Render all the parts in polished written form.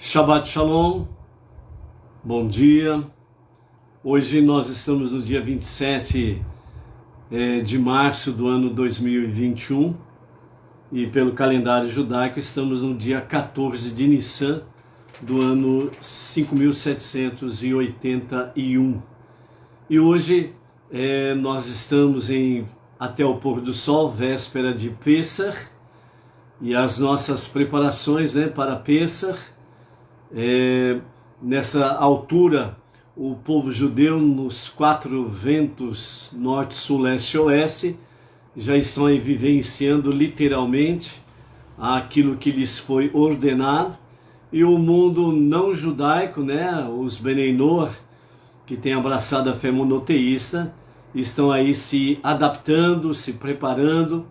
Shabbat Shalom, bom dia. Hoje nós estamos no dia 27 de março do ano 2021 e pelo calendário judaico estamos no dia 14 de Nissan do ano 5781. E hoje nós estamos até o pôr do sol, véspera de Pessach, e as nossas preparações para Pessach. Nessa altura, o povo judeu nos 4 ventos norte, sul, leste e oeste já estão aí vivenciando literalmente aquilo que lhes foi ordenado, e o mundo não judaico, os Benei Noach, que tem abraçado a fé monoteísta, estão aí se adaptando, se preparando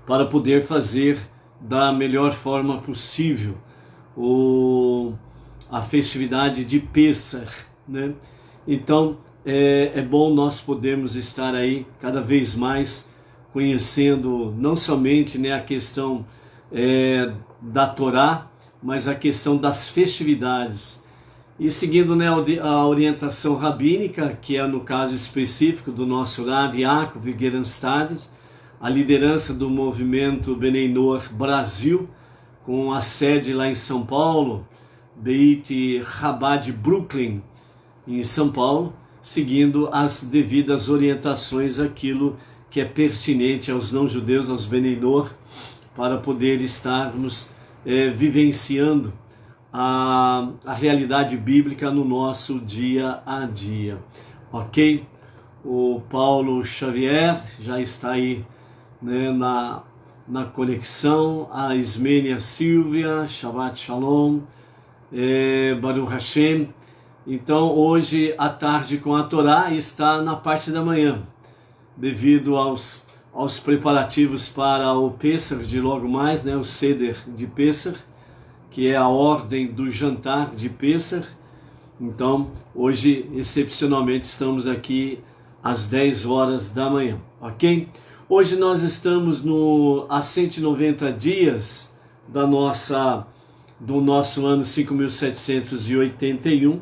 para poder fazer da melhor forma possível a festividade de Pessach, Então é bom nós podermos estar aí cada vez mais conhecendo não somente a questão da Torá, mas a questão das festividades, e seguindo a orientação rabínica, que é no caso específico do nosso Rav Yaakov Gerenstad, a liderança do movimento Benei Noach Brasil, com a sede lá em São Paulo, Beit Chabad Brooklyn, em São Paulo, seguindo as devidas orientações, aquilo que é pertinente aos não-judeus, aos Benei Noach, para poder estarmos vivenciando a realidade bíblica no nosso dia a dia, ok? O Paulo Xavier já está aí na conexão, a Ismênia Silvia, Shabbat Shalom, Baruch Hashem. Então hoje à tarde com a Torá está na parte da manhã, devido aos preparativos para o Pessach de logo mais, o Seder de Pessach, que é a ordem do jantar de Pessach. Então hoje excepcionalmente estamos aqui às 10 horas da manhã, ok? Hoje nós estamos há 190 dias do nosso ano 5781,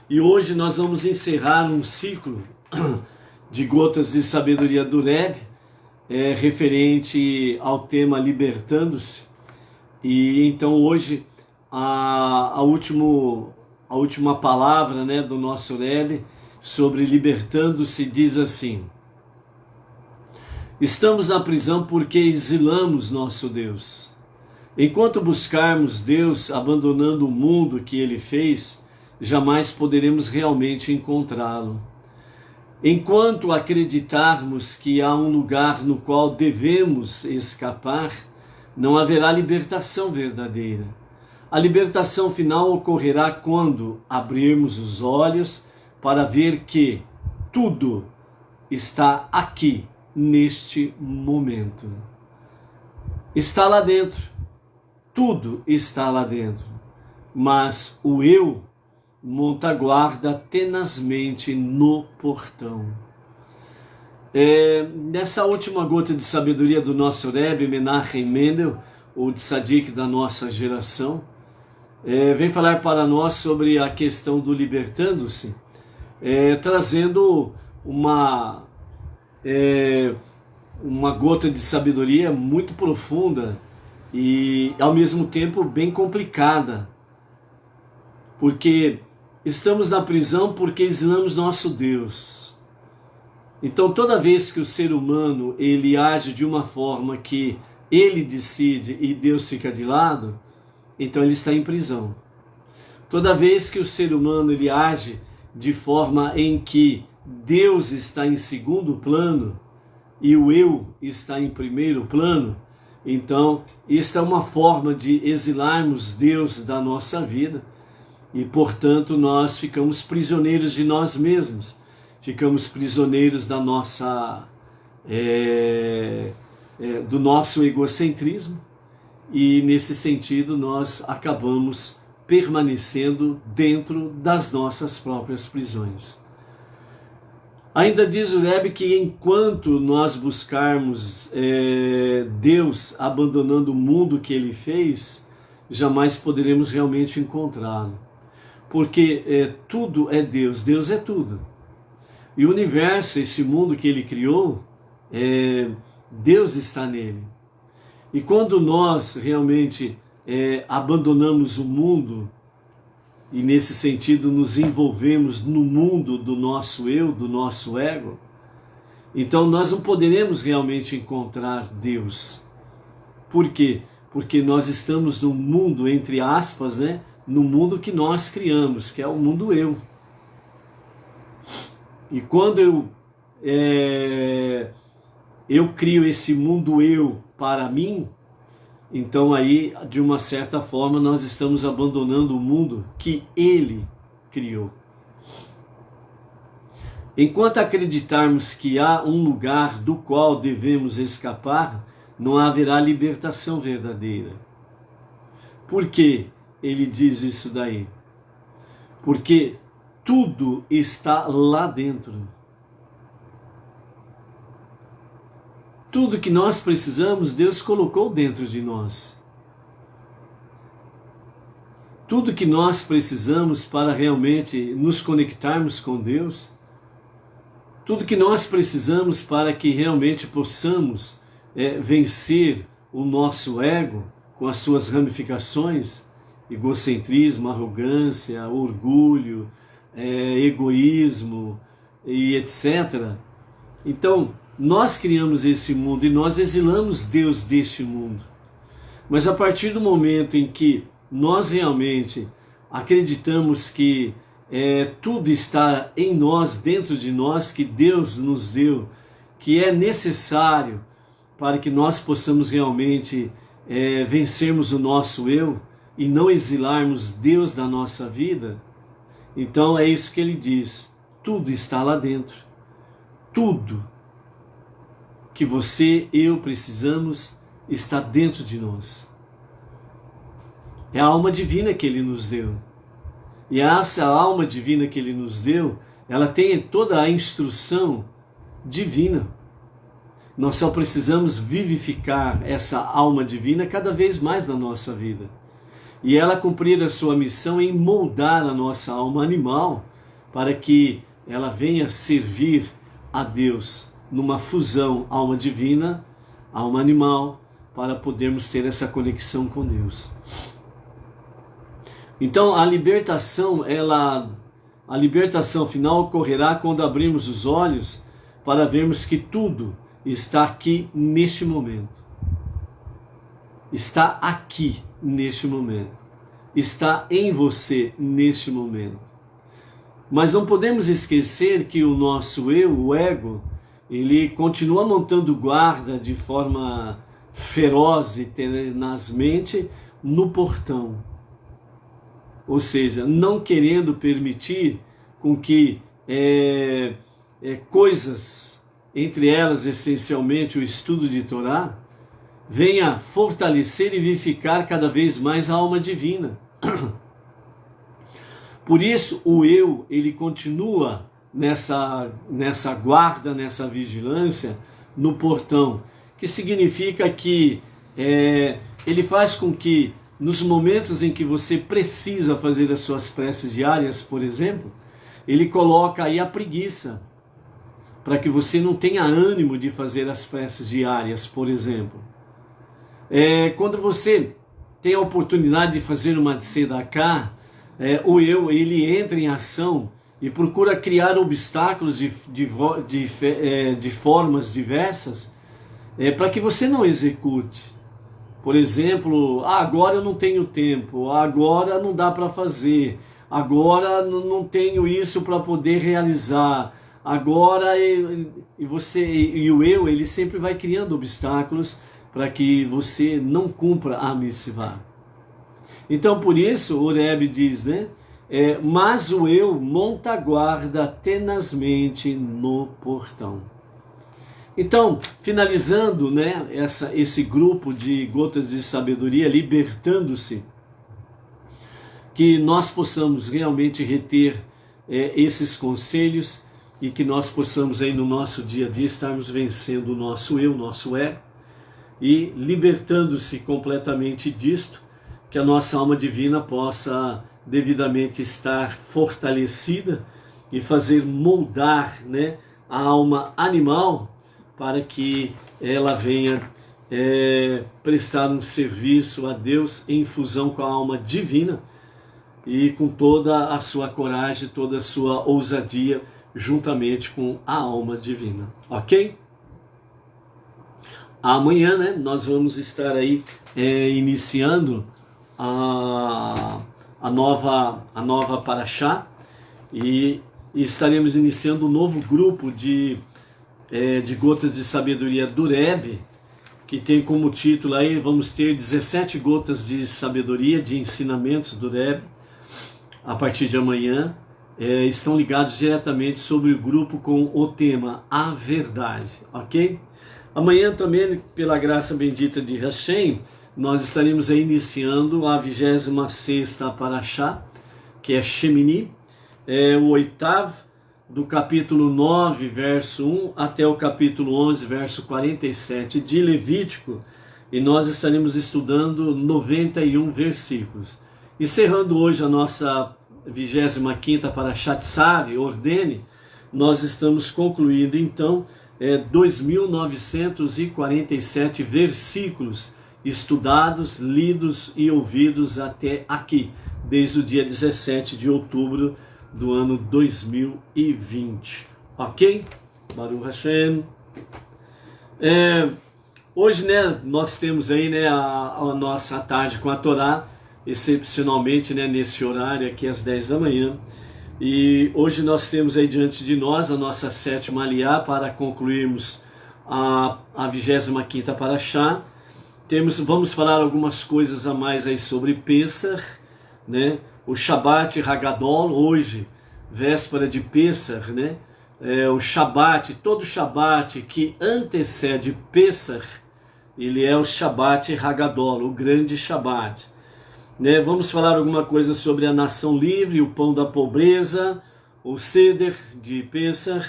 e hoje nós vamos encerrar um ciclo de gotas de sabedoria do Rebbe, referente ao tema Libertando-se. E então hoje a última palavra do nosso Rebbe sobre libertando-se diz assim: estamos na prisão porque exilamos nosso Deus. Enquanto buscarmos Deus abandonando o mundo que Ele fez, jamais poderemos realmente encontrá-lo. Enquanto acreditarmos que há um lugar no qual devemos escapar, não haverá libertação verdadeira. A libertação final ocorrerá quando abrirmos os olhos para ver que tudo está aqui, neste momento. Está lá dentro, tudo está lá dentro, mas o eu monta guarda tenazmente no portão. Nessa última gota de sabedoria do nosso Rebbe Menachem Mendel, o tzadik da nossa geração, vem falar para nós sobre a questão do libertando-se, trazendo uma gota de sabedoria muito profunda e ao mesmo tempo bem complicada, porque estamos na prisão porque exilamos nosso Deus. Então toda vez que o ser humano ele age de uma forma que ele decide e Deus fica de lado, então ele está em prisão. Toda vez que o ser humano ele age de forma em que Deus está em segundo plano e o eu está em primeiro plano, então esta é uma forma de exilarmos Deus da nossa vida, e portanto nós ficamos prisioneiros de nós mesmos, ficamos prisioneiros da do nosso egocentrismo, e nesse sentido nós acabamos permanecendo dentro das nossas próprias prisões. Ainda diz o Rebbe que enquanto nós buscarmos Deus abandonando o mundo que Ele fez, jamais poderemos realmente encontrá-lo. Porque tudo é Deus, Deus é tudo. E o universo, esse mundo que Ele criou, Deus está nele. E quando nós realmente abandonamos o mundo, e nesse sentido nos envolvemos no mundo do nosso eu, do nosso ego, então nós não poderemos realmente encontrar Deus. Por quê? Porque nós estamos no mundo, entre aspas, né? No mundo que nós criamos, que é o mundo eu. E quando eu crio esse mundo eu para mim, então aí, de uma certa forma, nós estamos abandonando o mundo que Ele criou. Enquanto acreditarmos que há um lugar do qual devemos escapar, não haverá libertação verdadeira. Por que ele diz isso daí? Porque tudo está lá dentro. Tudo que nós precisamos, Deus colocou dentro de nós. Tudo que nós precisamos para realmente nos conectarmos com Deus, tudo que nós precisamos para que realmente possamos vencer o nosso ego com as suas ramificações, egocentrismo, arrogância, orgulho, egoísmo e etc. Então, nós criamos esse mundo e nós exilamos Deus deste mundo. Mas a partir do momento em que nós realmente acreditamos que tudo está em nós, dentro de nós, que Deus nos deu, que é necessário para que nós possamos realmente vencermos o nosso eu e não exilarmos Deus da nossa vida, então é isso que ele diz, tudo está lá dentro. Tudo que você, eu precisamos está dentro de nós. É a alma divina que ele nos deu. E essa alma divina que ele nos deu, ela tem toda a instrução divina. Nós só precisamos vivificar essa alma divina cada vez mais na nossa vida. E ela cumprir a sua missão em moldar a nossa alma animal para que ela venha servir a Deus numa fusão alma divina, alma animal, para podermos ter essa conexão com Deus. Então a libertação final ocorrerá quando abrirmos os olhos para vermos que tudo está aqui neste momento. Está aqui neste momento. Está em você neste momento. Mas não podemos esquecer que o nosso eu, o ego, ele continua montando guarda de forma feroz e tenazmente no portão. Ou seja, não querendo permitir com que coisas, entre elas essencialmente o estudo de Torá, venha fortalecer e vivificar cada vez mais a alma divina. Por isso o eu, ele continua nessa guarda, nessa vigilância no portão, que significa que ele faz com que nos momentos em que você precisa fazer as suas preces diárias, por exemplo, ele coloca aí a preguiça, para que você não tenha ânimo de fazer as preces diárias, por exemplo. Quando você tem a oportunidade de fazer uma tzedakah, o eu, ele entra em ação e procura criar obstáculos de formas diversas para que você não execute. Por exemplo, agora eu não tenho tempo, agora não dá para fazer, agora não tenho isso para poder realizar, agora e o eu, ele sempre vai criando obstáculos para que você não cumpra a mitzvah. Então por isso o Rebbe diz, né? Mas o eu monta guarda tenazmente no portão. Então, finalizando, né, esse grupo de gotas de sabedoria, libertando-se, que nós possamos realmente reter esses conselhos e que nós possamos aí no nosso dia a dia estarmos vencendo o nosso eu, nosso ego, e libertando-se completamente disto, que a nossa alma divina possa devidamente estar fortalecida e fazer moldar, né, a alma animal para que ela venha prestar um serviço a Deus em fusão com a alma divina e com toda a sua coragem, toda a sua ousadia, juntamente com a alma divina, ok? Amanhã, né, nós vamos estar aí iniciando a nova Parashá e estaremos iniciando um novo grupo de gotas de sabedoria do Rebbe, que tem como título aí, vamos ter 17 gotas de sabedoria, de ensinamentos do Rebbe, a partir de amanhã. Estão ligados diretamente sobre o grupo com o tema A Verdade, ok? Amanhã também, pela graça bendita de Hashem, nós estaremos aí iniciando a 26ª Parashá, que é Shemini, o 8º, do capítulo 9, verso 1, até o capítulo 11, verso 47 de Levítico, e nós estaremos estudando 91 versículos. Encerrando hoje a nossa 25ª Parashá Tzav, Ordene, nós estamos concluindo então 2.947 versículos estudados, lidos e ouvidos até aqui, desde o dia 17 de outubro do ano 2020, ok? Baruch Hashem. Hoje, né, nós temos aí, né, a nossa tarde com a Torá, excepcionalmente, né, nesse horário aqui às 10 da manhã, e hoje nós temos aí diante de nós a nossa 7ª Aliá para concluirmos a 25ª Parashá. Vamos falar algumas coisas a mais aí sobre Pessach, né? O Shabbat Hagadol, hoje, véspera de Pessach, né? O Shabbat, todo Shabbat que antecede Pessach, ele é o Shabbat Hagadol, o grande Shabbat. Né? Vamos falar alguma coisa sobre a nação livre, o pão da pobreza, o Seder de Pessach,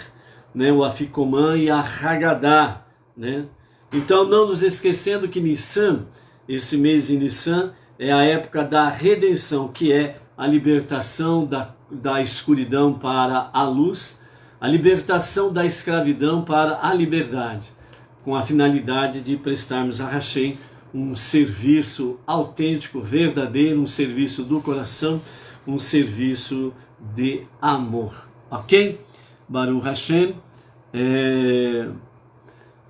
né? O Afikomã e a Haggadah, né? Então, não nos esquecendo que Nissan, esse mês de Nissan, é a época da redenção, que é a libertação da escuridão para a luz, a libertação da escravidão para a liberdade, com a finalidade de prestarmos a Hashem um serviço autêntico, verdadeiro, um serviço do coração, um serviço de amor, ok? Baruch Hashem.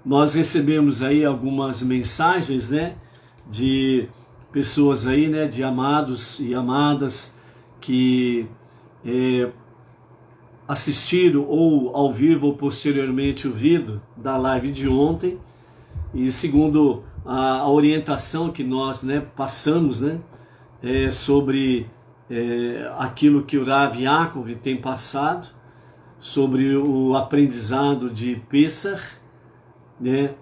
Nós recebemos aí algumas mensagens, né, de pessoas aí, né, de amados e amadas que assistiram ou ao vivo ou posteriormente ouvido da live de ontem, e segundo a orientação que nós, né, passamos, né, sobre aquilo que o Rav Yaakov tem passado, sobre o aprendizado de Pessach, né?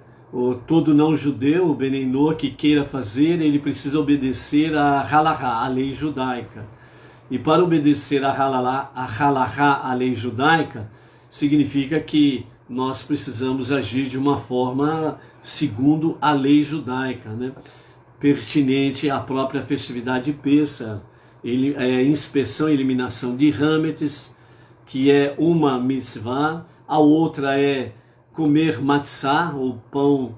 Todo não-judeu, o Benenô, que queira fazer, ele precisa obedecer a Halachá, a lei judaica. E para obedecer a Halachá, a lei judaica, significa que nós precisamos agir de uma forma segundo a lei judaica, né? Pertinente à própria festividade de Pessach, inspeção e eliminação de hametz, que é uma mitzvah, a outra é comer matzá, o pão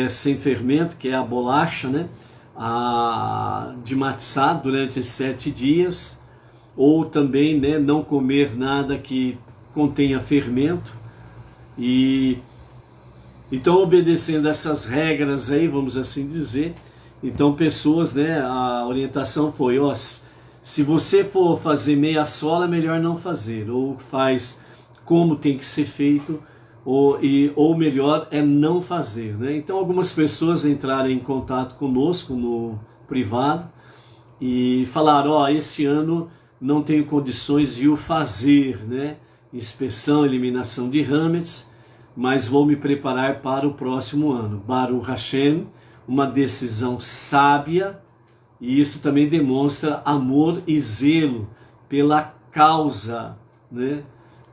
sem fermento, que é a bolacha, né, de matzá durante 7 dias, ou também, né, não comer nada que contenha fermento. E então, obedecendo essas regras aí, vamos assim dizer, então pessoas, né, a orientação foi, se você for fazer meia sola, melhor não fazer, ou faz como tem que ser feito, ou melhor é não fazer, né? Então algumas pessoas entraram em contato conosco no privado e falaram, este ano não tenho condições de o fazer, né? Inspeção, eliminação de hametz, mas vou me preparar para o próximo ano. Baruch Hashem, uma decisão sábia, e isso também demonstra amor e zelo pela causa, né?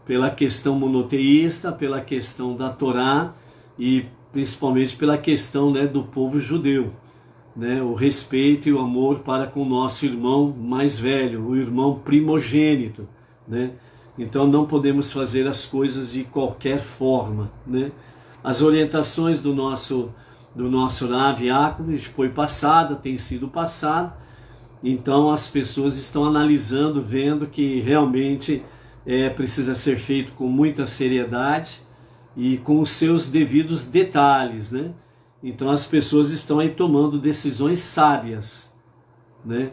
Pela questão monoteísta, pela questão da Torá e principalmente pela questão, né, do povo judeu. né, o respeito e o amor para com o nosso irmão mais velho, o irmão primogênito, né? Então não podemos fazer as coisas de qualquer forma, né? As orientações do nosso Rav Yaakov foi passada, tem sido passada. Então as pessoas estão analisando, vendo que realmente precisa ser feito com muita seriedade e com os seus devidos detalhes, né? Então as pessoas estão aí tomando decisões sábias, né?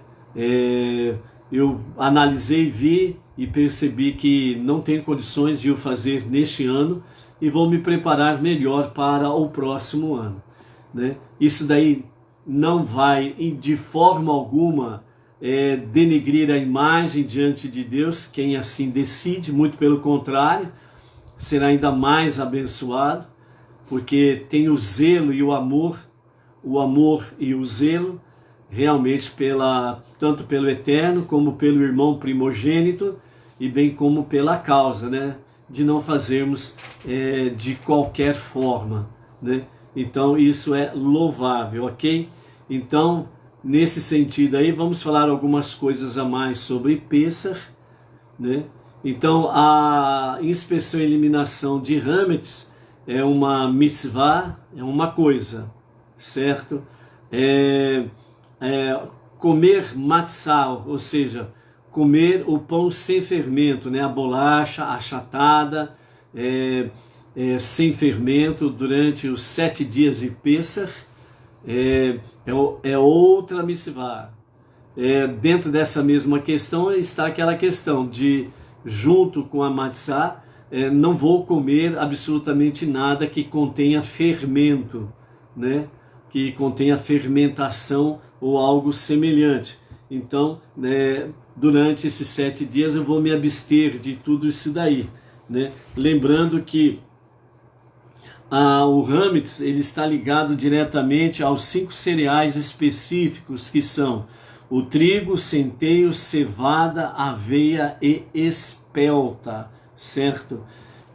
Eu analisei, vi e percebi que não tenho condições de o fazer neste ano e vou me preparar melhor para o próximo ano, né? Isso daí não vai de forma alguma denegrir a imagem diante de Deus, quem assim decide, muito pelo contrário, será ainda mais abençoado, porque tem o zelo e o amor e o zelo, realmente tanto pelo Eterno, como pelo irmão primogênito, e bem como pela causa, né, de não fazermos de qualquer forma, né? Então isso é louvável, ok? Então, nesse sentido aí, vamos falar algumas coisas a mais sobre Pessach, né? Então, a inspeção e eliminação de hametz é uma mitzvah, é uma coisa, certo? Comer matzah, ou seja, comer o pão sem fermento, né? A bolacha achatada, sem fermento, durante os 7 dias de Pessach, é outra mitzvah. Dentro dessa mesma questão está aquela questão de, junto com a matzah, não vou comer absolutamente nada que contenha fermento, né? Que contenha fermentação ou algo semelhante. Então, durante esses 7 dias eu vou me abster de tudo isso daí, né? Lembrando que o hametz ele está ligado diretamente aos 5 cereais específicos, que são o trigo, centeio, cevada, aveia e espelta, certo?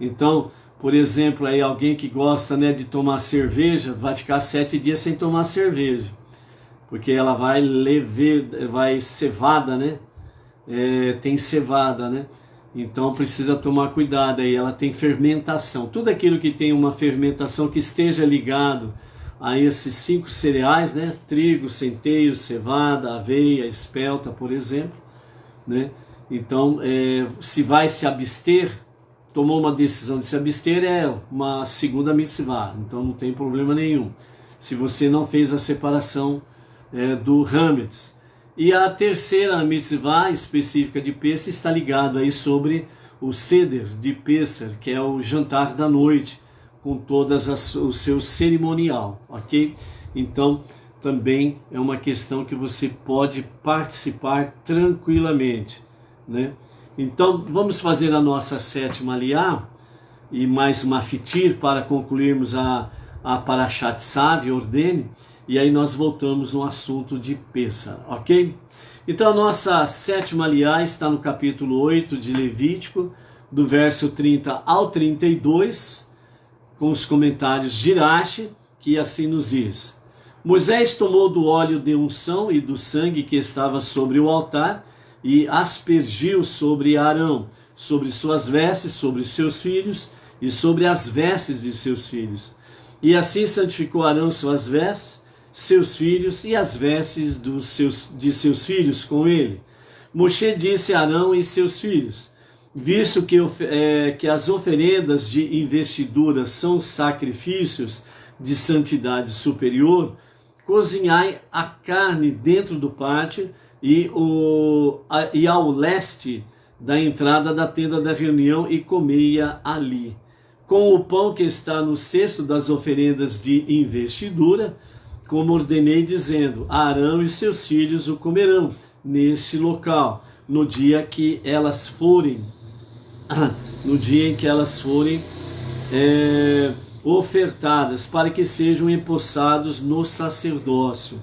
Então, por exemplo, aí alguém que gosta, né, de tomar cerveja, vai ficar 7 dias sem tomar cerveja, porque ela vai cevada, né? Tem cevada, né? Então precisa tomar cuidado aí, ela tem fermentação. Tudo aquilo que tem uma fermentação que esteja ligado a esses 5 cereais, né? Trigo, centeio, cevada, aveia, espelta, por exemplo, né? Então, se vai se abster, tomou uma decisão de se abster, é uma segunda mitzvah, então não tem problema nenhum, se você não fez a separação do hametz. E a terceira mitzvah específica de Pessach está ligado aí sobre o Seder de Pessach, que é o jantar da noite, com todas o seu cerimonial, ok? Então, também é uma questão que você pode participar tranquilamente, né? Então, vamos fazer a nossa 7ª aliá e mais mafitir para concluirmos a Parashat Tzav, ordene, e aí nós voltamos no assunto de Pessach, ok? Então a nossa 7ª aliá está no capítulo 8 de Levítico, do verso 30 ao 32, com os comentários de Rashi, que assim nos diz: Moisés tomou do óleo de unção e do sangue que estava sobre o altar e aspergiu sobre Arão, sobre suas vestes, sobre seus filhos e sobre as vestes de seus filhos. E assim santificou Arão suas vestes, seus filhos e as vestes de seus filhos com ele. Moshe disse a Arão e seus filhos: visto que as oferendas de investidura são sacrifícios de santidade superior, cozinhai a carne dentro do pátio e ao leste da entrada da tenda da reunião e comei-a ali, com o pão que está no cesto das oferendas de investidura, como ordenei, dizendo: Arão e seus filhos o comerão neste local, no dia em que elas forem ofertadas, para que sejam empossados no sacerdócio.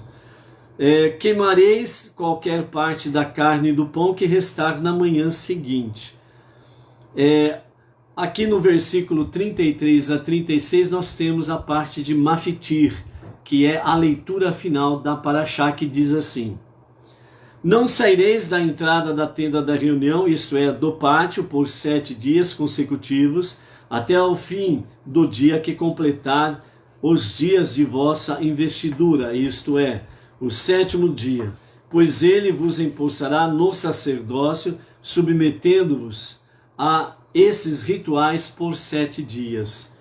Queimareis qualquer parte da carne e do pão que restar na manhã seguinte. Aqui no versículo 33 a 36 nós temos a parte de mafitir, que é a leitura final da Parashá, que diz assim: não saireis da entrada da tenda da reunião, isto é, do pátio, por 7 dias consecutivos, até ao fim do dia que completar os dias de vossa investidura, isto é, o 7º dia, pois ele vos impulsará no sacerdócio, submetendo-vos a esses rituais por 7 dias.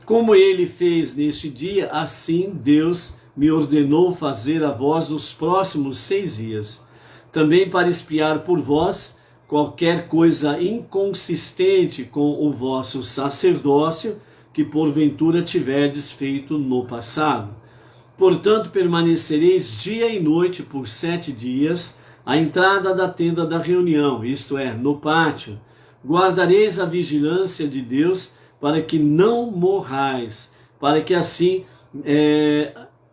Como ele fez neste dia, assim Deus me ordenou fazer a vós nos próximos 6 dias. Também para espiar por vós qualquer coisa inconsistente com o vosso sacerdócio, que porventura tiverdes feito no passado. Portanto, permanecereis dia e noite por 7 dias, à entrada da tenda da reunião, isto é, no pátio. Guardareis a vigilância de Deus, para que não morrais, para que assim,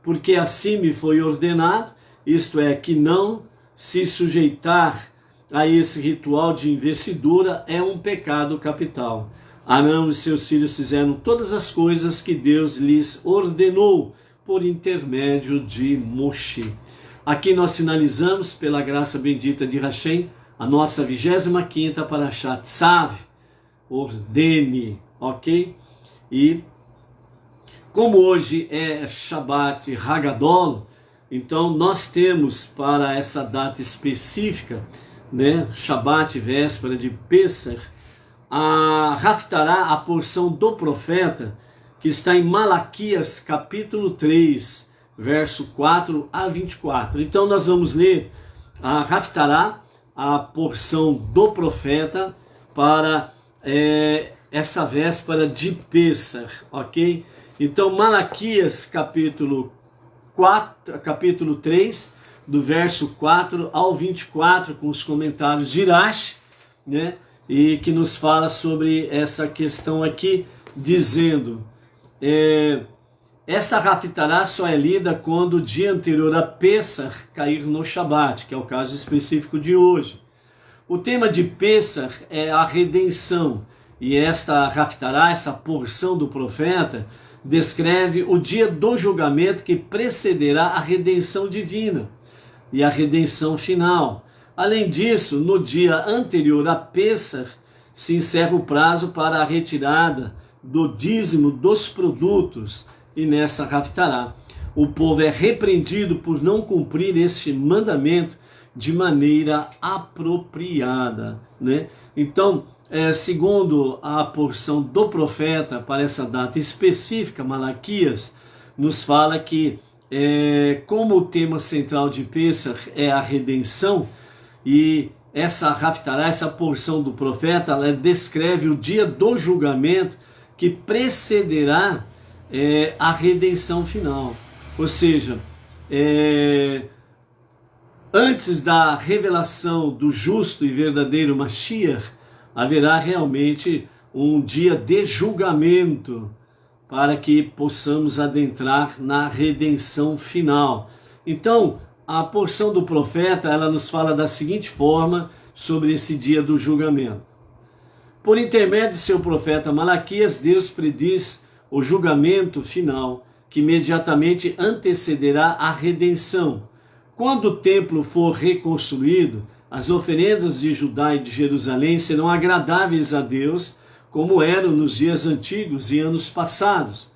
porque assim me foi ordenado, isto é, que não se sujeitar a esse ritual de investidura é um pecado capital. Arão e seus filhos fizeram todas as coisas que Deus lhes ordenou por intermédio de Moshe. Aqui nós finalizamos, pela graça bendita de Hashem, a nossa 25ª Parashá Tzav, ordene, ok? E como hoje é Shabbat Hagadol, então nós temos para essa data específica, né, Shabbat, véspera de Pessah, a Haftará, a porção do profeta, que está em Malaquias capítulo 3, verso 4 a 24. Então nós vamos ler a Haftará, a porção do profeta, para essa véspera de Pessah, ok? Então Malaquias capítulo 3, do verso 4 ao 24, com os comentários de Rashi, né? E que nos fala sobre essa questão aqui, dizendo: esta Haftará só é lida quando o dia anterior a Pessah cair no Shabat, que é o caso específico de hoje. O tema de Pessah é a redenção, e esta Haftará, essa porção do profeta, descreve o dia do julgamento que precederá a redenção divina e a redenção final. Além disso, no dia anterior a Pessah, se encerra o prazo para a retirada do dízimo dos produtos, e nessa Haftará o povo é repreendido por não cumprir este mandamento de maneira apropriada, né? Então, segundo a porção do profeta para essa data específica, Malaquias nos fala que como o tema central de Pessah é a redenção, e essa Haftará, essa porção do profeta, ela descreve o dia do julgamento que precederá a redenção final. Ou seja, antes da revelação do justo e verdadeiro Mashiach, haverá realmente um dia de julgamento para que possamos adentrar na redenção final. Então, a porção do profeta, ela nos fala da seguinte forma sobre esse dia do julgamento. Por intermédio de seu profeta Malaquias, Deus prediz o julgamento final, que imediatamente antecederá a redenção. Quando o templo for reconstruído, as oferendas de Judá e de Jerusalém serão agradáveis a Deus, como eram nos dias antigos e anos passados.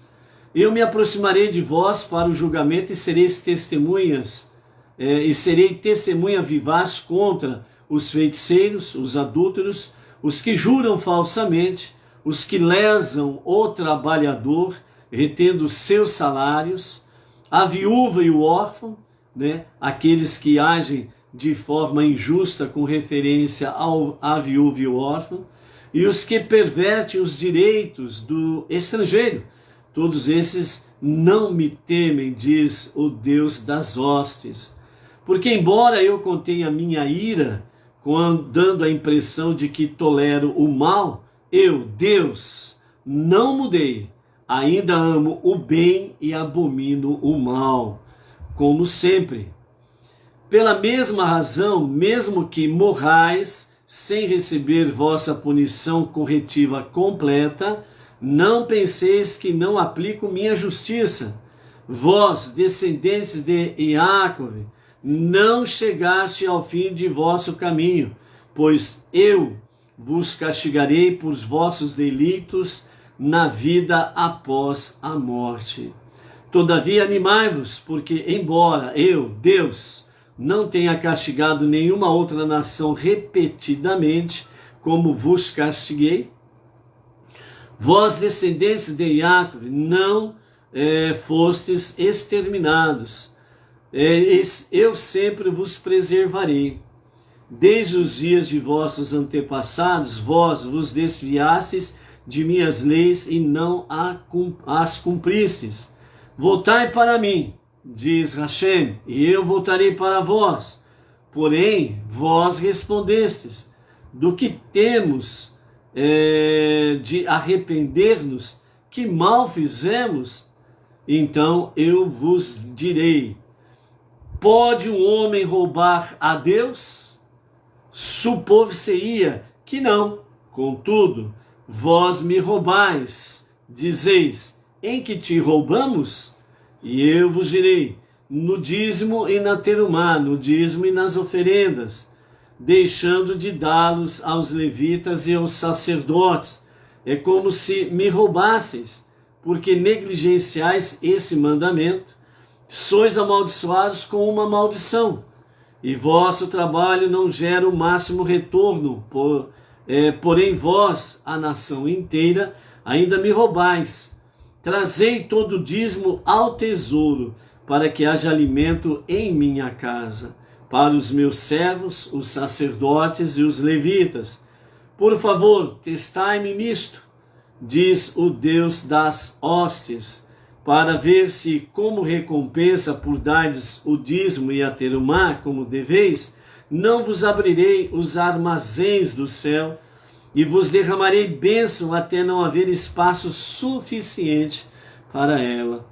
Eu me aproximarei de vós para o julgamento e sereis testemunhas, e serei testemunha vivaz contra os feiticeiros, os adúlteros, os que juram falsamente, os que lesam o trabalhador, retendo seus salários, a viúva e o órfão, né? Aqueles que agem de forma injusta com referência à viúva e ao órfão, e os que pervertem os direitos do estrangeiro. Todos esses não me temem, diz o Deus das hostes. Porque embora eu contenha minha ira, dando a impressão de que tolero o mal, eu, Deus, não mudei. Ainda amo o bem e abomino o mal, como sempre. Pela mesma razão, mesmo que morrais sem receber vossa punição corretiva completa, não penseis que não aplico minha justiça. Vós, descendentes de Iacov, não chegaste ao fim de vosso caminho, pois eu vos castigarei por vossos delitos na vida após a morte. Todavia animai-vos, porque embora eu, Deus, não tenha castigado nenhuma outra nação repetidamente, como vos castiguei, vós, descendentes de Iacov, não fostes exterminados. Eu sempre vos preservarei. Desde os dias de vossos antepassados, vós vos desviastes de minhas leis e não as cumpristes. Voltai para mim, diz Hashem, e eu voltarei para vós. Porém, vós respondestes, do que temos de arrepender-nos, que mal fizemos? Então eu vos direi, pode um homem roubar a Deus? Supor-se-ia que não. Contudo, vós me roubais, dizeis, em que te roubamos? E eu vos direi, no dízimo e na terumá, no dízimo e nas oferendas, deixando de dá-los aos levitas e aos sacerdotes. É como se me roubasseis, porque negligenciais esse mandamento, sois amaldiçoados com uma maldição, e vosso trabalho não gera o máximo retorno, porém vós, a nação inteira, ainda me roubais. Trazei todo o dízimo ao tesouro, para que haja alimento em minha casa, para os meus servos, os sacerdotes e os levitas. Por favor, testai-me nisto, diz o Deus das hostes, para ver se, como recompensa por dardes o dízimo e a terumá, como deveis, não vos abrirei os armazéns do céu e vos derramarei bênção até não haver espaço suficiente para ela.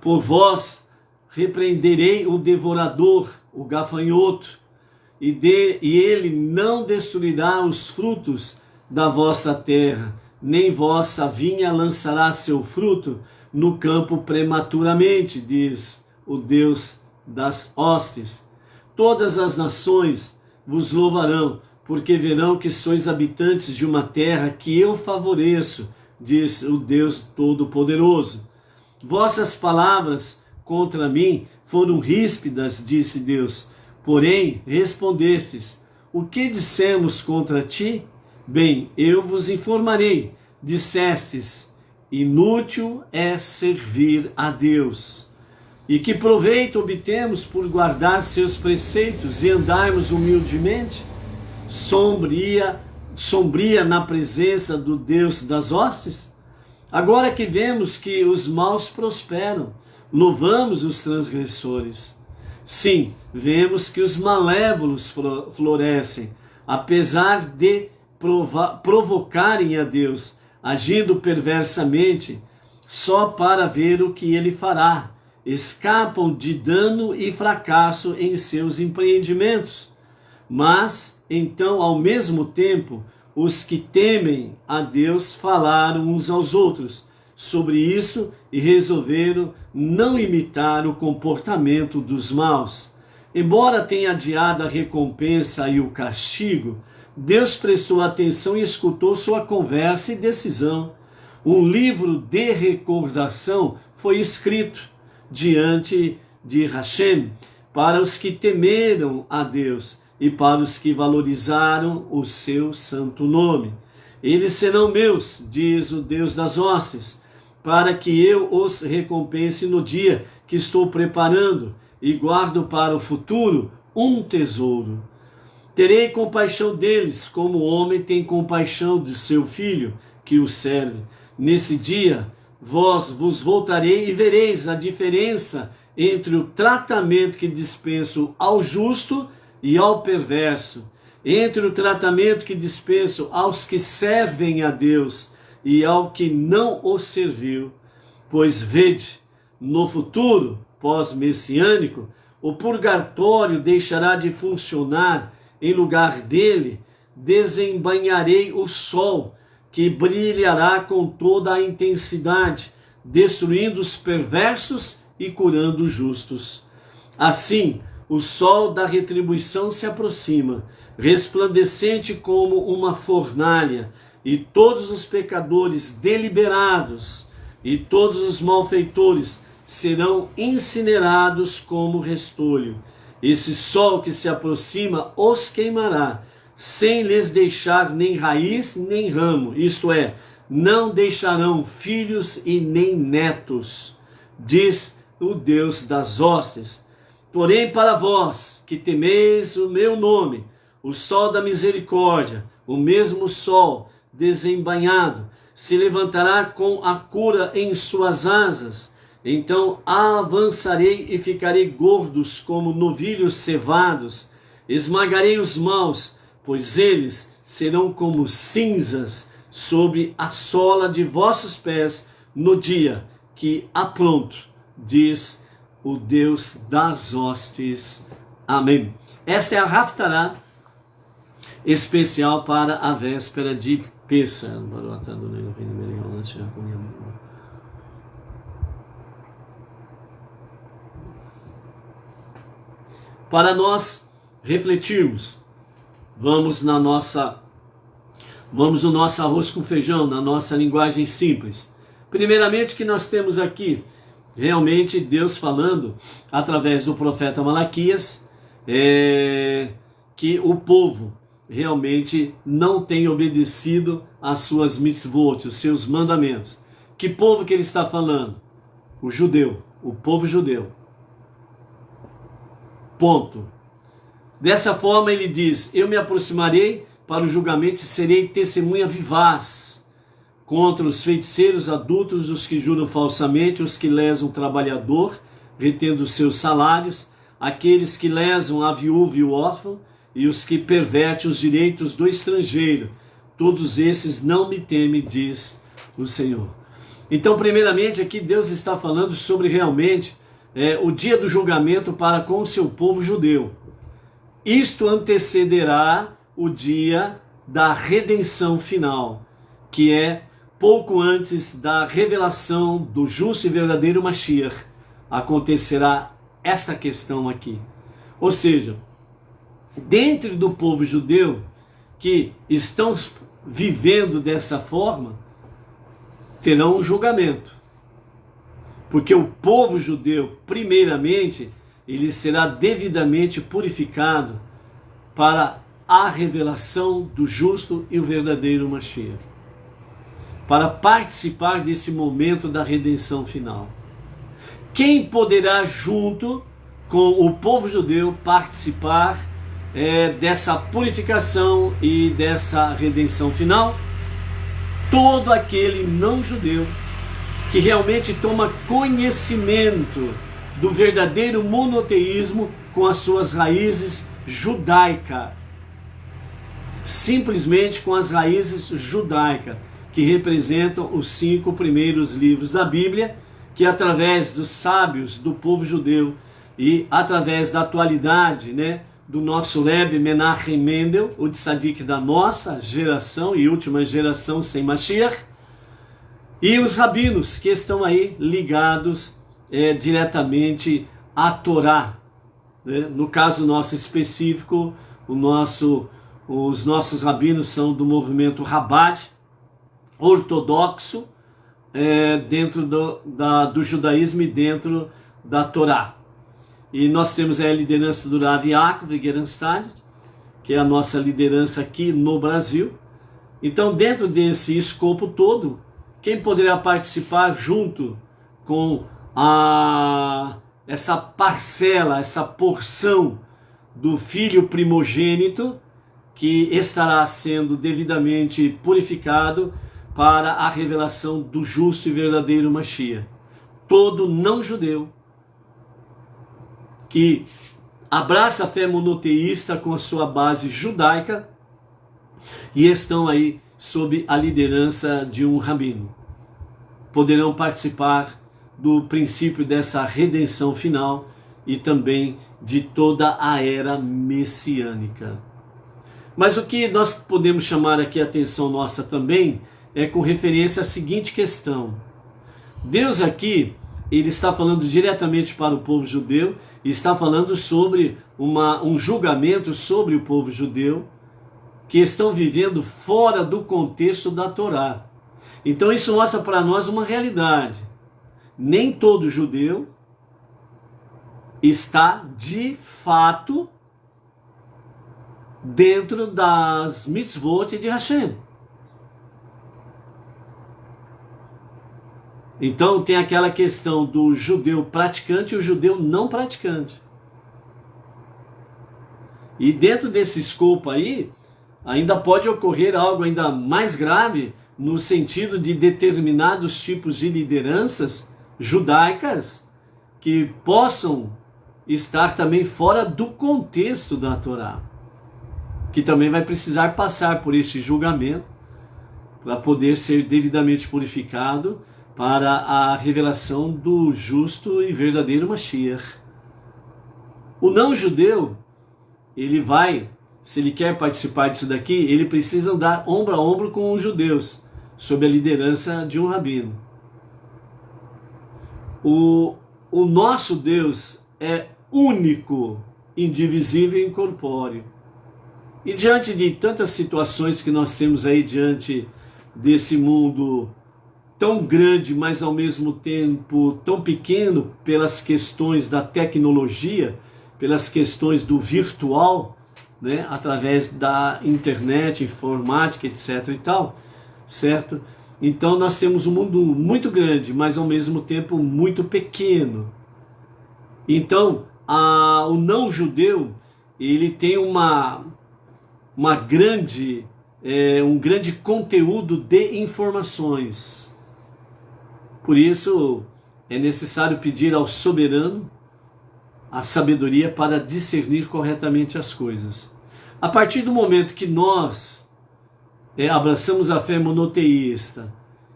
Por vós repreenderei o devorador, o gafanhoto, e ele não destruirá os frutos da vossa terra, nem vossa vinha lançará seu fruto no campo prematuramente, diz o Deus das hostes. Todas as nações vos louvarão, porque verão que sois habitantes de uma terra que eu favoreço, diz o Deus Todo-Poderoso. Vossas palavras contra mim foram ríspidas, disse Deus, porém respondestes, o que dissemos contra ti? Bem, eu vos informarei, dissestes, inútil é servir a Deus. E que proveito obtemos por guardar seus preceitos e andarmos humildemente? Sombria na presença do Deus das hostes? Agora que vemos que os maus prosperam, louvamos os transgressores. Sim, vemos que os malévolos florescem, apesar de provocarem a Deus, agindo perversamente, só para ver o que ele fará. Escapam de dano e fracasso em seus empreendimentos. Mas, então, ao mesmo tempo, os que temem a Deus falaram uns aos outros sobre isso e resolveram não imitar o comportamento dos maus. Embora tenha adiado a recompensa e o castigo, Deus prestou atenção e escutou sua conversa e decisão. Um livro de recordação foi escrito diante de Hashem para os que temeram a Deus e para os que valorizaram o seu santo nome. Eles serão meus, diz o Deus das hostes, para que eu os recompense no dia que estou preparando e guardo para o futuro um tesouro. Terei compaixão deles, como o homem tem compaixão de seu filho, que o serve. Nesse dia, vós vos voltarei e vereis a diferença entre o tratamento que dispenso ao justo e ao perverso, entre o tratamento que dispenso aos que servem a Deus e ao que não o serviu. Pois vede, no futuro pós-messiânico, o purgatório deixará de funcionar. Em lugar dele, desembainharei o sol, que brilhará com toda a intensidade, destruindo os perversos e curando os justos. Assim, o sol da retribuição se aproxima, resplandecente como uma fornalha, e todos os pecadores deliberados e todos os malfeitores serão incinerados como restolho. Esse sol que se aproxima os queimará, sem lhes deixar nem raiz nem ramo, isto é, não deixarão filhos e nem netos, diz o Deus das hostes. Porém, para vós que temeis o meu nome, o sol da misericórdia, o mesmo sol desembainhado, se levantará com a cura em suas asas. Então avançarei e ficarei gordos como novilhos cevados. Esmagarei os maus, pois eles serão como cinzas sobre a sola de vossos pés no dia que apronto, diz o Deus das hostes. Amém. Esta é a Haftará especial para a véspera de Pêssar. Para nós refletirmos, vamos no nosso arroz com feijão, na nossa linguagem simples. Primeiramente, que nós temos aqui realmente Deus falando através do profeta Malaquias que o povo realmente não tem obedecido às suas mitzvot, os seus mandamentos. Que povo que ele está falando? O judeu, o povo judeu. Ponto. Dessa forma ele diz: eu me aproximarei para o julgamento e serei testemunha vivaz contra os feiticeiros, adúlteros, os que juram falsamente, os que lesam o trabalhador, retendo os seus salários, aqueles que lesam a viúva e o órfão, e os que pervertem os direitos do estrangeiro. Todos esses não me temem, diz o Senhor. Então, primeiramente, aqui Deus está falando sobre realmente o dia do julgamento para com o seu povo judeu. Isto antecederá o dia da redenção final, que é pouco antes da revelação do justo e verdadeiro Mashiach. Acontecerá esta questão aqui. Ou seja, dentro do povo judeu que estão vivendo dessa forma, terão um julgamento. Porque o povo judeu, primeiramente, ele será devidamente purificado para a revelação do justo e o verdadeiro Mashiach, para participar desse momento da redenção final. Quem poderá, junto com o povo judeu, participar dessa purificação e dessa redenção final? Todo aquele não judeu que realmente toma conhecimento do verdadeiro monoteísmo com as suas raízes judaicas. Simplesmente com as raízes judaicas, que representam os 5 primeiros livros da Bíblia, que através dos sábios do povo judeu e através da atualidade, do nosso Rebbe Menachem Mendel, o tzadik da nossa geração e última geração sem Mashiach, e os rabinos que estão aí ligados diretamente à Torá. No caso nosso específico, os nossos rabinos são do movimento Rabat, ortodoxo, dentro do judaísmo e dentro da Torá. E nós temos a liderança do Rav Yaakov Gerenstad, que é a nossa liderança aqui no Brasil. Então, dentro desse escopo todo, quem poderá participar junto com essa parcela, essa porção do filho primogênito, que estará sendo devidamente purificado para a revelação do justo e verdadeiro Mashiach? Todo não judeu que abraça a fé monoteísta com a sua base judaica e estão aí sob a liderança de um rabino, poderão participar do princípio dessa redenção final e também de toda a era messiânica. Mas o que nós podemos chamar aqui a atenção nossa também é com referência à seguinte questão. Deus aqui, ele está falando diretamente para o povo judeu e está falando sobre um julgamento sobre o povo judeu que estão vivendo fora do contexto da Torá. Então isso mostra para nós uma realidade. Nem todo judeu está de fato dentro das mitzvot de Hashem. Então tem aquela questão do judeu praticante e o judeu não praticante. E dentro desse escopo aí, ainda pode ocorrer algo ainda mais grave, no sentido de determinados tipos de lideranças judaicas que possam estar também fora do contexto da Torá, que também vai precisar passar por este julgamento para poder ser devidamente purificado para a revelação do justo e verdadeiro Mashiach. O não-judeu, ele vai, se ele quer participar disso daqui, ele precisa andar ombro a ombro com os judeus, sob a liderança de um rabino. O nosso Deus é único, indivisível e incorpóreo. E diante de tantas situações que nós temos aí diante desse mundo tão grande, mas ao mesmo tempo tão pequeno, pelas questões da tecnologia, pelas questões do virtual, né, através da internet, informática, etc. e tal, certo? Então nós temos um mundo muito grande, mas ao mesmo tempo muito pequeno. Então o não-judeu, ele tem um grande conteúdo de informações. Por isso é necessário pedir ao soberano a sabedoria para discernir corretamente as coisas. A partir do momento que nós abraçamos a fé monoteísta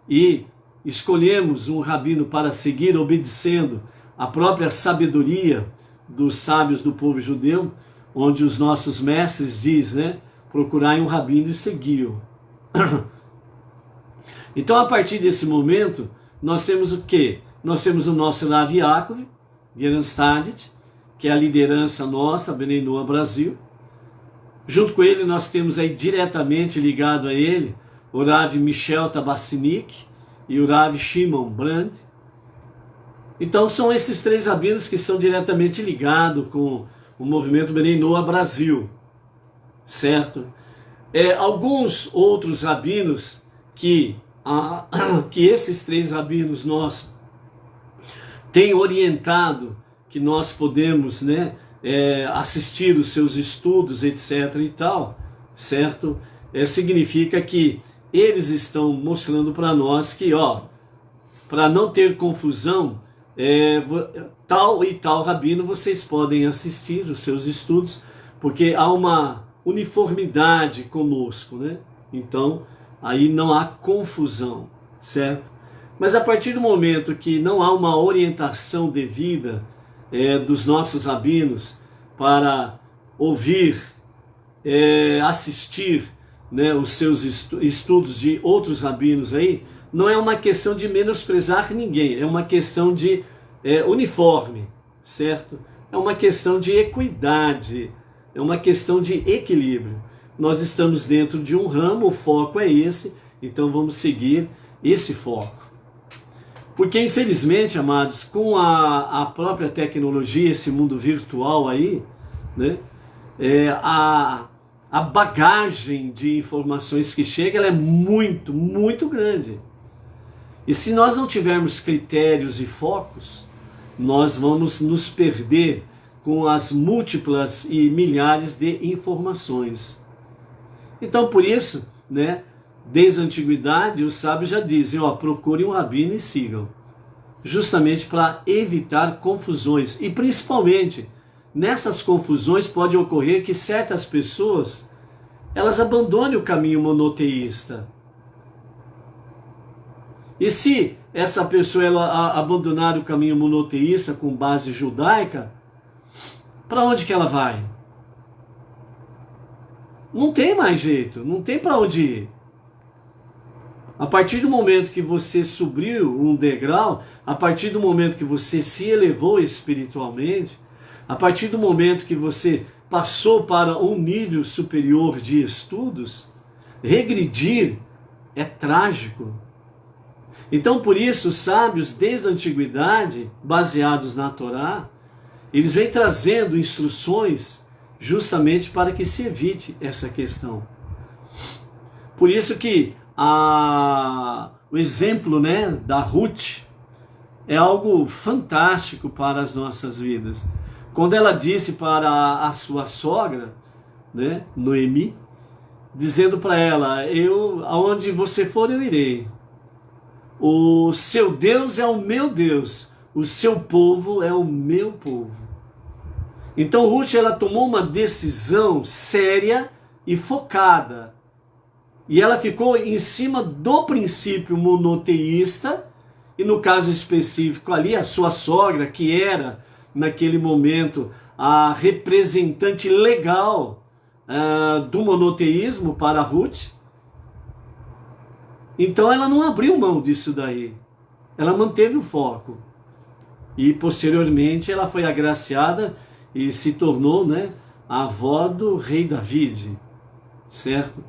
e escolhemos um rabino para seguir obedecendo a própria sabedoria dos sábios do povo judeu, onde os nossos mestres dizem, né, procurai um rabino e segui-o. Então, a partir desse momento, nós temos o quê? Nós temos o nosso Rav Yaakov Gerenstadit, que é a liderança nossa, Bnei Noah Brasil. Junto com ele, nós temos aí diretamente ligado a ele o Rav Michel Tabassinik e o Rav Shimon Brand. Então são esses três rabinos que estão diretamente ligados com o movimento Bnei Noah Brasil, certo? Alguns outros rabinos que esses três rabinos nós têm orientado que nós podemos, né, assistir os seus estudos, etc. e tal, certo? Significa que eles estão mostrando para nós que, para não ter confusão, tal e tal rabino vocês podem assistir os seus estudos, porque há uma uniformidade conosco, né? Então, aí não há confusão, certo? Mas a partir do momento que não há uma orientação devida dos nossos rabinos para ouvir, assistir, né, os seus estudos de outros rabinos aí, não é uma questão de menosprezar ninguém, é uma questão de uniforme, certo? É uma questão de equidade, é uma questão de equilíbrio. Nós estamos dentro de um ramo, o foco é esse, então vamos seguir esse foco. Porque infelizmente, amados, com a própria tecnologia, esse mundo virtual aí, né, a bagagem de informações que chega, ela é muito, muito grande. E se nós não tivermos critérios e focos, nós vamos nos perder com as múltiplas e milhares de informações. Então, por isso, né, desde a antiguidade, os sábios já dizem, procurem um rabino e sigam. Justamente para evitar confusões. E principalmente, nessas confusões pode ocorrer que certas pessoas, elas abandonem o caminho monoteísta. E se essa pessoa ela abandonar o caminho monoteísta com base judaica, para onde que ela vai? Não tem mais jeito, não tem para onde ir. A partir do momento que você subiu um degrau, a partir do momento que você se elevou espiritualmente, a partir do momento que você passou para um nível superior de estudos, regredir é trágico. Então, por isso, os sábios, desde a antiguidade, baseados na Torá, eles vêm trazendo instruções justamente para que se evite essa questão. Por isso que o exemplo, né, da Ruth é algo fantástico para as nossas vidas. Quando ela disse para a sua sogra, né, Noemi, dizendo para ela: aonde você for eu irei. O seu Deus é o meu Deus, o seu povo é o meu povo. Então Ruth, ela tomou uma decisão séria e focada. E ela ficou em cima do princípio monoteísta, e no caso específico ali, a sua sogra, que era naquele momento a representante legal do monoteísmo para Ruth. Então ela não abriu mão disso daí. Ela manteve o foco. E posteriormente ela foi agraciada e se tornou, né, a avó do rei David. Certo?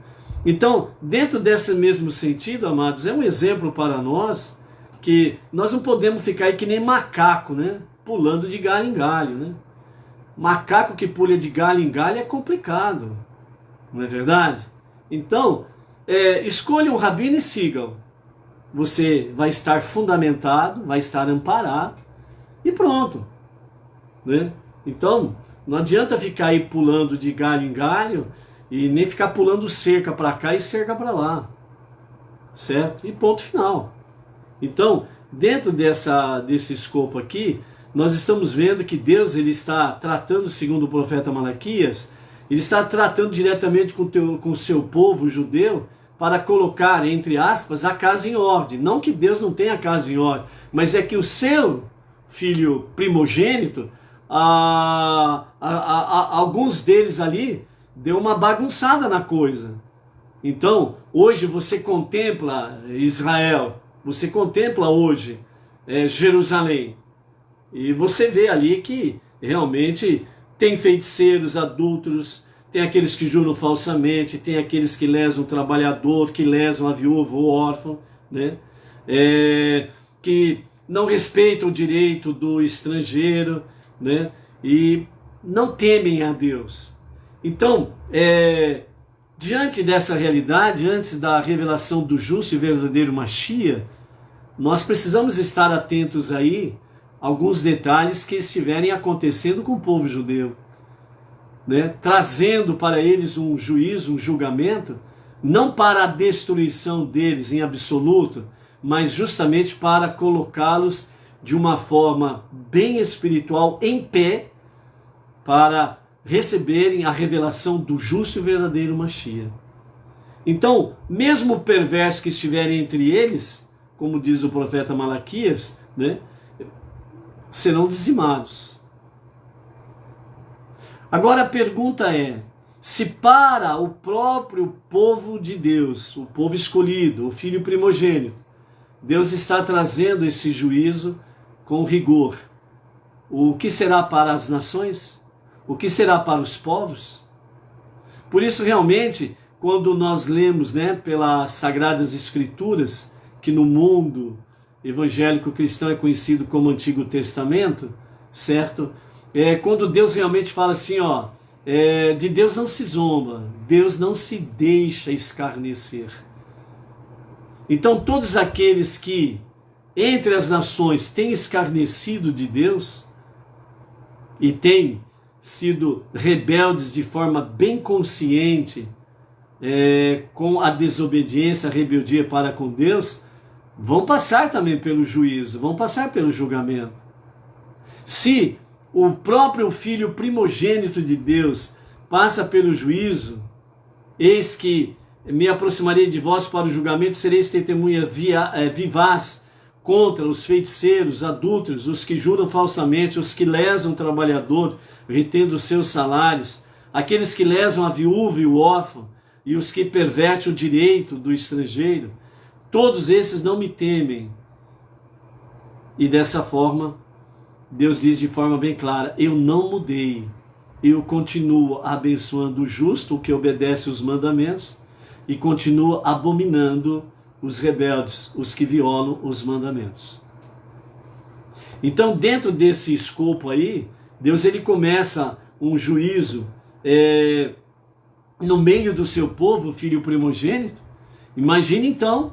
Então, dentro desse mesmo sentido, amados, é um exemplo para nós que nós não podemos ficar aí que nem macaco, né, pulando de galho em galho, né? Macaco que pula de galho em galho é complicado, não é verdade? Então, escolha um rabino e sigam. Você vai estar fundamentado, vai estar amparado e pronto, né? Então, não adianta ficar aí pulando de galho em galho e nem ficar pulando cerca para cá e cerca para lá, certo? E ponto final. Então, dentro desse escopo aqui, nós estamos vendo que Deus, ele está tratando, segundo o profeta Malaquias, ele está tratando diretamente com o seu povo judeu para colocar, entre aspas, a casa em ordem. Não que Deus não tenha a casa em ordem, mas é que o seu filho primogênito, alguns deles ali, deu uma bagunçada na coisa. Então, hoje você contempla Israel, você contempla hoje Jerusalém, e você vê ali que realmente tem feiticeiros, adúlteros, tem aqueles que juram falsamente, tem aqueles que lesam o trabalhador, que lesam a viúva ou órfão, né? Que não respeitam o direito do estrangeiro, né? E não temem a Deus. Então, diante dessa realidade, antes da revelação do justo e verdadeiro Mashiach, nós precisamos estar atentos aí a alguns detalhes que estiverem acontecendo com o povo judeu, né? Trazendo para eles um juízo, um julgamento, não para a destruição deles em absoluto, mas justamente para colocá-los de uma forma bem espiritual em pé, para receberem a revelação do justo e verdadeiro Mashiach. Então, mesmo perversos que estiverem entre eles, como diz o profeta Malaquias, né, serão dizimados. Agora a pergunta é, se para o próprio povo de Deus, o povo escolhido, o filho primogênito, Deus está trazendo esse juízo com rigor, o que será para as nações? O que será para os povos? Por isso, realmente, quando nós lemos, né, pelas Sagradas Escrituras, que no mundo evangélico cristão é conhecido como Antigo Testamento, certo? Quando Deus realmente fala assim, de Deus não se zomba, Deus não se deixa escarnecer. Então, todos aqueles que, entre as nações, têm escarnecido de Deus e têm sido rebeldes de forma bem consciente, com a desobediência, a rebeldia para com Deus, vão passar também pelo juízo, vão passar pelo julgamento. Se o próprio Filho primogênito de Deus passa pelo juízo, eis que me aproximarei de vós para o julgamento, sereis testemunha vivaz contra os feiticeiros, adúlteros, os que juram falsamente, os que lesam o trabalhador, retendo os seus salários, aqueles que lesam a viúva e o órfão, e os que pervertem o direito do estrangeiro. todos esses não me temem. E dessa forma, Deus diz de forma bem clara, eu não mudei, eu continuo abençoando o justo, o que obedece os mandamentos, e continuo abominando os rebeldes, os que violam os mandamentos. Então, dentro desse escopo aí, Deus ele começa um juízo no meio do seu povo, filho primogênito. Imagine então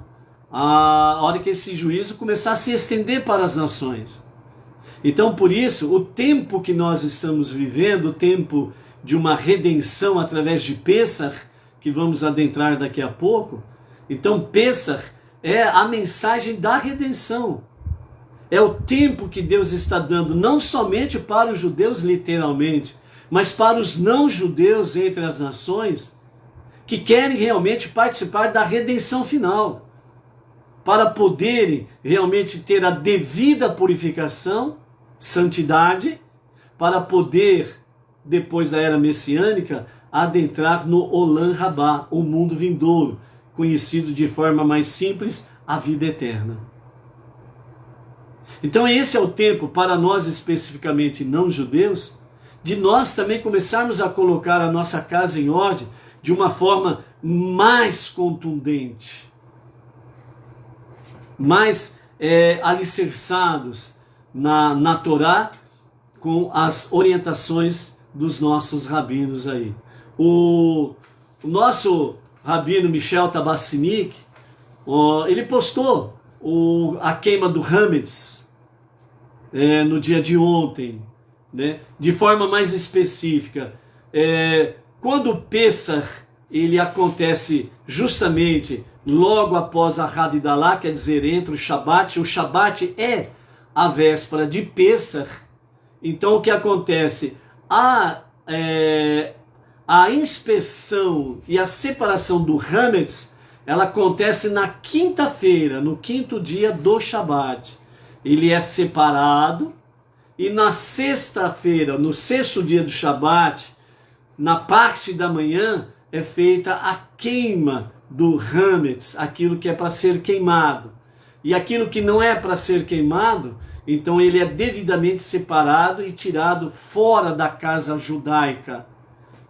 a hora que esse juízo começar a se estender para as nações. Então, por isso, o tempo que nós estamos vivendo, o tempo de uma redenção através de Pêssar, que vamos adentrar daqui a pouco, então Pêssar é a mensagem da redenção. É o tempo que Deus está dando, não somente para os judeus literalmente, mas para os não-judeus entre as nações, que querem realmente participar da redenção final, para poderem realmente ter a devida purificação, santidade, para poder, depois da era messiânica, adentrar no Olam Rabá, o mundo vindouro, conhecido de forma mais simples, a vida eterna. Então esse é o tempo, para nós especificamente não-judeus, de nós também começarmos a colocar a nossa casa em ordem de uma forma mais contundente, mais alicerçados na Torá, com as orientações dos nossos rabinos aí. O nosso rabino Michel Tabassinik, ele postou a queima do Hametz no dia de ontem, né? De forma mais específica. Quando o Pêssar ele acontece justamente logo após a Hadidalá, quer dizer, entre o Shabat é a véspera de Pêssar. Então o que acontece? A inspeção e a separação do Hametz, ela acontece na quinta-feira, no quinto dia do Shabat. Ele é separado e na sexta-feira, no sexto dia do Shabat, na parte da manhã, é feita a queima do Hametz, aquilo que é para ser queimado. E aquilo que não é para ser queimado, então ele é devidamente separado e tirado fora da casa judaica.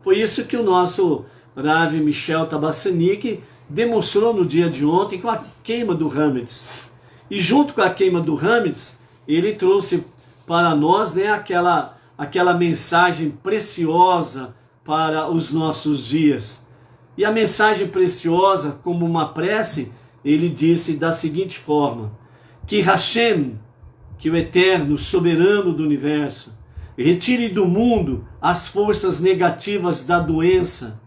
Foi isso que o nosso Rav Michel Tabassinik demonstrou no dia de ontem com a queima do Hametz. E junto com a queima do Hametz, ele trouxe para nós, né, aquela mensagem preciosa para os nossos dias. E a mensagem preciosa, como uma prece, ele disse da seguinte forma: que Hashem, que o Eterno, soberano do universo, retire do mundo as forças negativas da doença,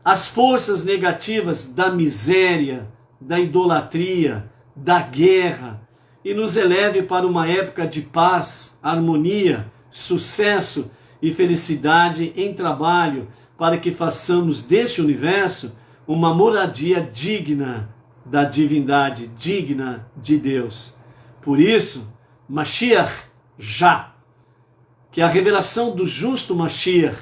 as forças negativas da miséria, da idolatria, da guerra, e nos eleve para uma época de paz, harmonia, sucesso e felicidade em trabalho, para que façamos deste universo uma moradia digna da divindade, digna de Deus. Por isso, Mashiach já, que a revelação do justo Mashiach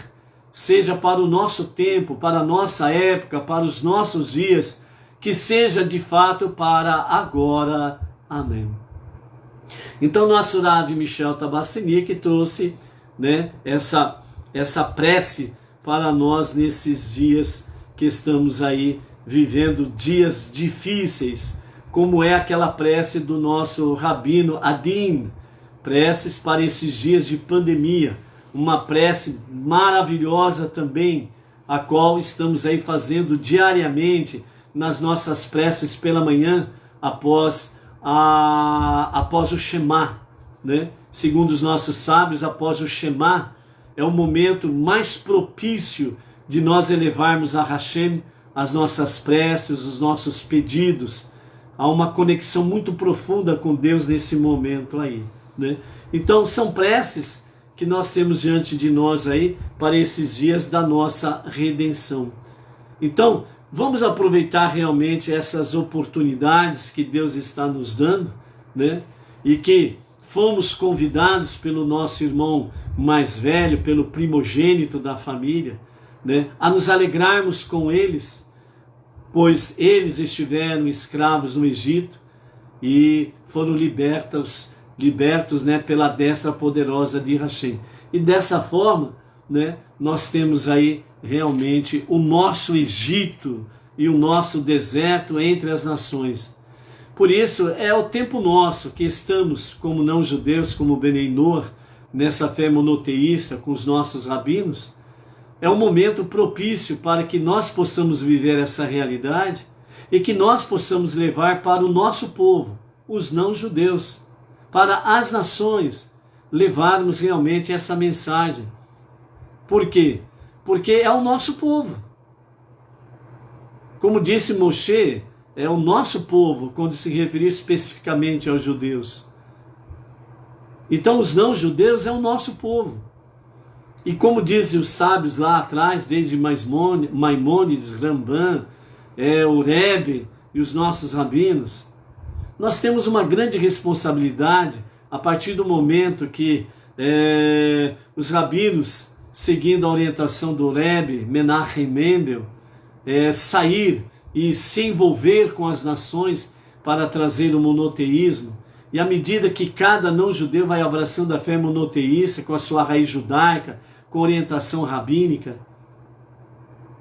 seja para o nosso tempo, para a nossa época, para os nossos dias, que seja de fato para agora. Amém. Então, nosso Rav Michel Tabassinik trouxe, né, essa prece para nós nesses dias que estamos aí vivendo, dias difíceis, como é aquela prece do nosso Rabino Adin, preces para esses dias de pandemia, uma prece maravilhosa também, a qual estamos aí fazendo diariamente nas nossas preces pela manhã, após o Shema, né? Segundo os nossos sábios, após o Shema, é o momento mais propício de nós elevarmos a Hashem as nossas preces, os nossos pedidos. Há uma conexão muito profunda com Deus nesse momento aí, né? Então são preces que nós temos diante de nós aí para esses dias da nossa redenção. Então, vamos aproveitar realmente essas oportunidades que Deus está nos dando, né? E que fomos convidados pelo nosso irmão mais velho, pelo primogênito da família, né? A nos alegrarmos com eles, pois eles estiveram escravos no Egito e foram libertos, né, pela destra poderosa de Hashem. E dessa forma, né, nós temos aí realmente o nosso Egito e o nosso deserto entre as nações. Por isso é o tempo nosso que estamos como não-judeus, como Benei Noach, nessa fé monoteísta com os nossos rabinos. É um momento propício para que nós possamos viver essa realidade e que nós possamos levar para o nosso povo, os não-judeus, para as nações, levarmos realmente essa mensagem. Por quê? Porque é o nosso povo. Como disse Moshe, é o nosso povo, quando se referir especificamente aos judeus. Então os não-judeus é o nosso povo. E como dizem os sábios lá atrás, desde Maimônides, Rambam, o Rebbe e os nossos rabinos, nós temos uma grande responsabilidade a partir do momento que os rabinos, seguindo a orientação do Rebbe, Menachem Mendel, sair e se envolver com as nações para trazer o monoteísmo. E à medida que cada não-judeu vai abraçando a fé monoteísta com a sua raiz judaica, com orientação rabínica,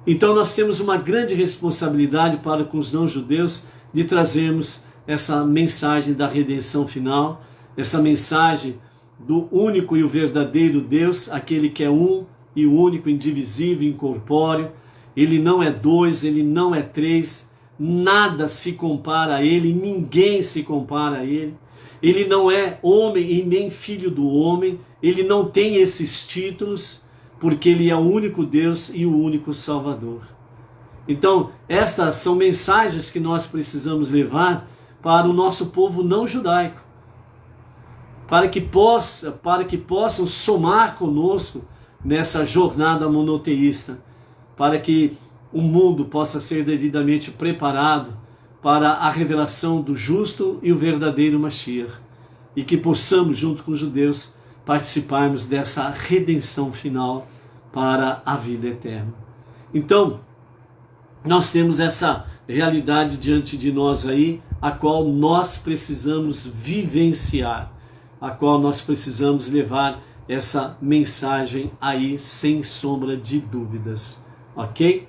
então nós temos uma grande responsabilidade para com os não-judeus de trazermos essa mensagem da redenção final, essa mensagem do único e o verdadeiro Deus, aquele que é um e o único, indivisível, incorpóreo. Ele não é dois, ele não é três, nada se compara a ele, ninguém se compara a ele. Ele não é homem e nem filho do homem, ele não tem esses títulos, porque ele é o único Deus e o único Salvador. Então, estas são mensagens que nós precisamos levar para o nosso povo não judaico, para que possam somar conosco nessa jornada monoteísta, para que o mundo possa ser devidamente preparado para a revelação do justo e o verdadeiro Mashiach, e que possamos, junto com os judeus, participarmos dessa redenção final para a vida eterna. Então, nós temos essa realidade diante de nós aí, a qual nós precisamos vivenciar, a qual nós precisamos levar essa mensagem aí sem sombra de dúvidas, ok?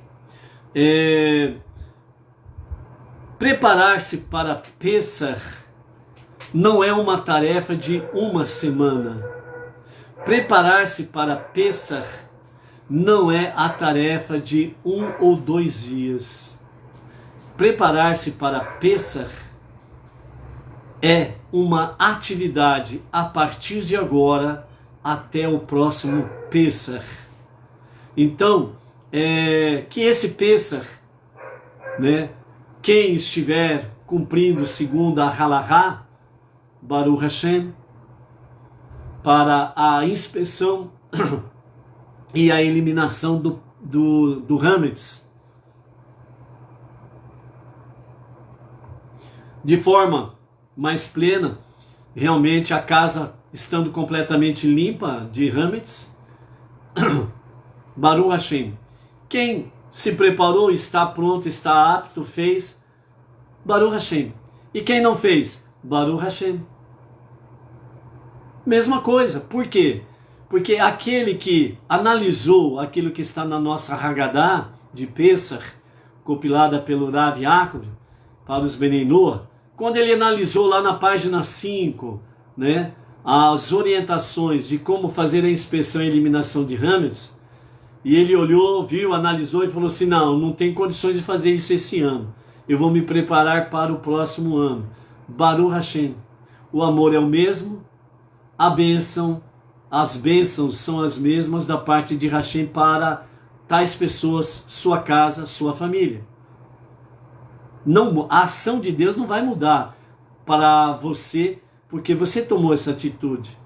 Preparar-se para Pessach não é uma tarefa de uma semana. Preparar-se para Pessach não é a tarefa de 1 ou 2 dias. Preparar-se para Pessach é uma atividade a partir de agora até o próximo Pessach. Então, que esse Pessach, né, quem estiver cumprindo segundo a Halachá, Baruch Hashem, para a inspeção e a eliminação do Hametz, de forma mais plena, realmente a casa estando completamente limpa de Hametz, Baruch Hashem. Quem se preparou, está pronto, está apto, fez, Baruch Hashem. E quem não fez, Baruch Hashem. Mesma coisa, por quê? Porque aquele que analisou aquilo que está na nossa Haggadah de Pessach, compilada pelo Rav Yaakov, para os Benei Noach, quando ele analisou lá na página 5, né, as orientações de como fazer a inspeção e eliminação de Hametz, e ele olhou, viu, analisou e falou assim, não tem condições de fazer isso esse ano, eu vou me preparar para o próximo ano. Baruch Hashem, o amor é o mesmo, as bênçãos são as mesmas da parte de Hashem para tais pessoas, sua casa, sua família. Não, a ação de Deus não vai mudar para você porque você tomou essa atitude.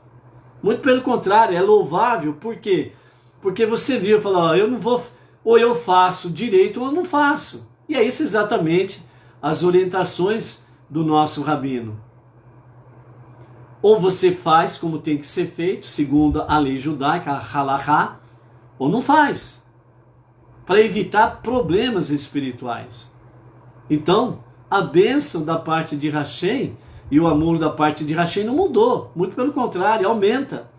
Muito pelo contrário, é louvável. Por quê? Porque você viu e falou, eu não vou, ou eu faço direito ou eu não faço. E é isso exatamente as orientações do nosso rabino. Ou você faz como tem que ser feito, segundo a lei judaica, a halachá, ou não faz, para evitar problemas espirituais. Então, a bênção da parte de Hashem e o amor da parte de Hashem não mudou, muito pelo contrário, aumenta,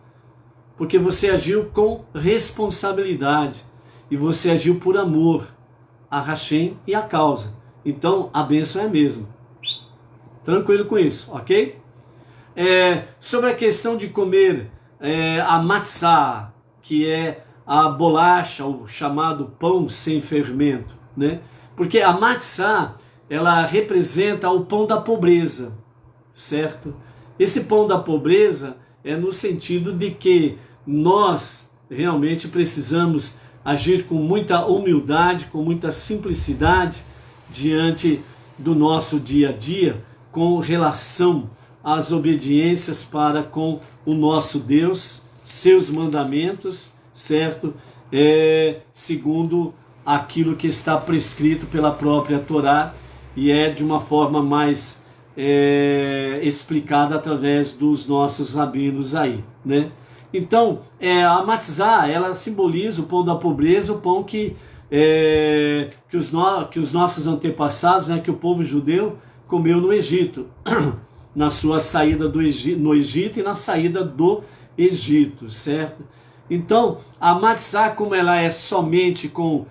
porque você agiu com responsabilidade e você agiu por amor a Hashem e a causa. Então, a bênção é a mesma. Tranquilo com isso, ok? Sobre a questão de comer a matzah, que é a bolacha, o chamado pão sem fermento, né? Porque a matzah, ela representa o pão da pobreza, certo? Esse pão da pobreza é no sentido de que nós realmente precisamos agir com muita humildade, com muita simplicidade diante do nosso dia a dia, com relação às obediências para com o nosso Deus, seus mandamentos, certo? Segundo aquilo que está prescrito pela própria Torá, e é de uma forma mais explicada através dos nossos rabinos aí, né? Então, a matzah, ela simboliza o pão da pobreza, o pão que os nossos antepassados, né, que o povo judeu comeu no Egito, na sua saída no Egito e na saída do Egito, certo? Então, a matzah, como ela é somente com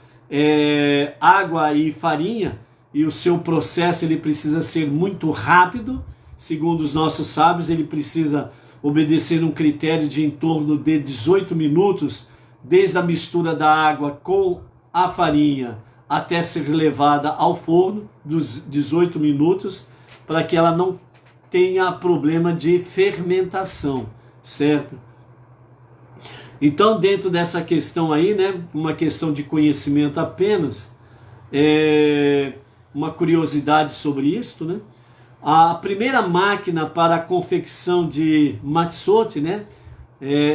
água e farinha, e o seu processo ele precisa ser muito rápido, segundo os nossos sábios, ele precisa obedecer um critério de em torno de 18 minutos, desde a mistura da água com a farinha até ser levada ao forno, dos 18 minutos, para que ela não tenha problema de fermentação, certo? Então, dentro dessa questão aí, né, uma questão de conhecimento apenas, uma curiosidade sobre isso, né? A primeira máquina para a confecção de matzot, né,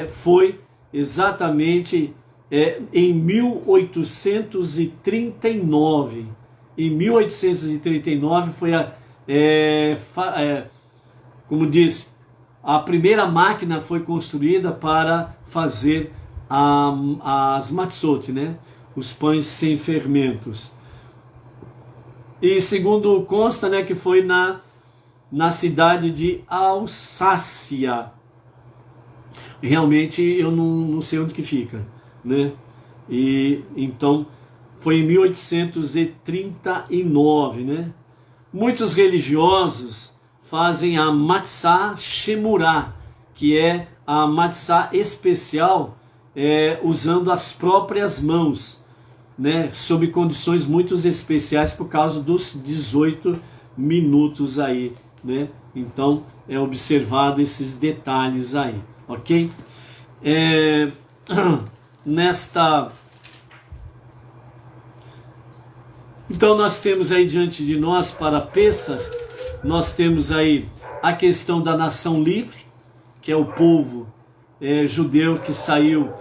foi exatamente em 1839. Em 1839 foi como diz, a primeira máquina foi construída para fazer as matzot, né, os pães sem fermentos. E segundo consta, né, que foi na cidade de Alsácia. Realmente eu não sei onde que fica, né? E então foi em 1839, né? Muitos religiosos fazem a matzah shemurah, que é a matzah especial, usando as próprias mãos, né? Sob condições muito especiais por causa dos 18 minutos aí, né? Então é observado esses detalhes aí, ok? Então nós temos aí diante de nós para Pêssar, nós temos aí a questão da nação livre, que é o povo judeu que saiu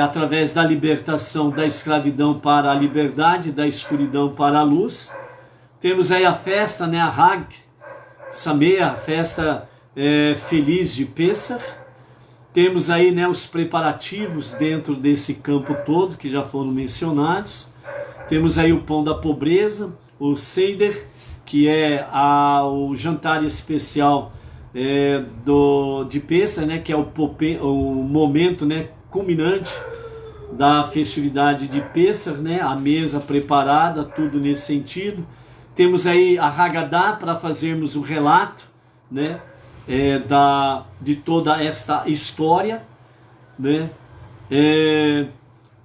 através da libertação da escravidão para a liberdade, da escuridão para a luz. Temos aí a festa, né, a Hag Sameach, a festa feliz de Pêssar. Temos aí, né, os preparativos dentro desse campo todo que já foram mencionados. Temos aí o pão da pobreza, o Seder, que é o jantar especial de Pêssar, né, que é o momento, né, culminante da festividade de Pêssar, né, a mesa preparada, tudo nesse sentido. Temos aí a Haggadah para fazermos o relato, né, de toda esta história, né.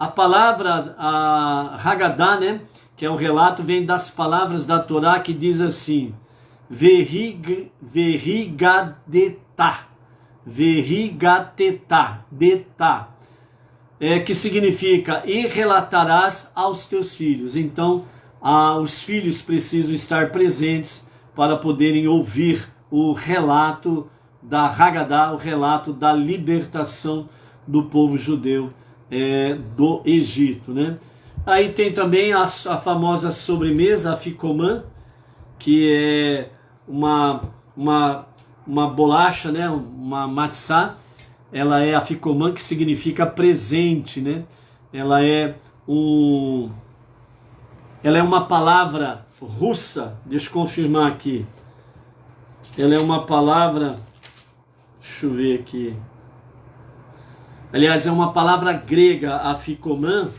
A palavra a Haggadah, né, que é o relato, vem das palavras da Torá que diz assim: Verrigadetá, detá, que significa e relatarás aos teus filhos. Então, os filhos precisam estar presentes para poderem ouvir o relato da Haggadah, o relato da libertação do povo judeu do Egito, né? Aí tem também a famosa sobremesa, a ficomã, que é uma bolacha, né? Uma matzá. Ela é a ficomã, que significa presente, né? Ela é uma palavra russa, deixa eu confirmar aqui. Ela é uma palavra, deixa eu ver aqui. Aliás, é uma palavra grega, afikomã,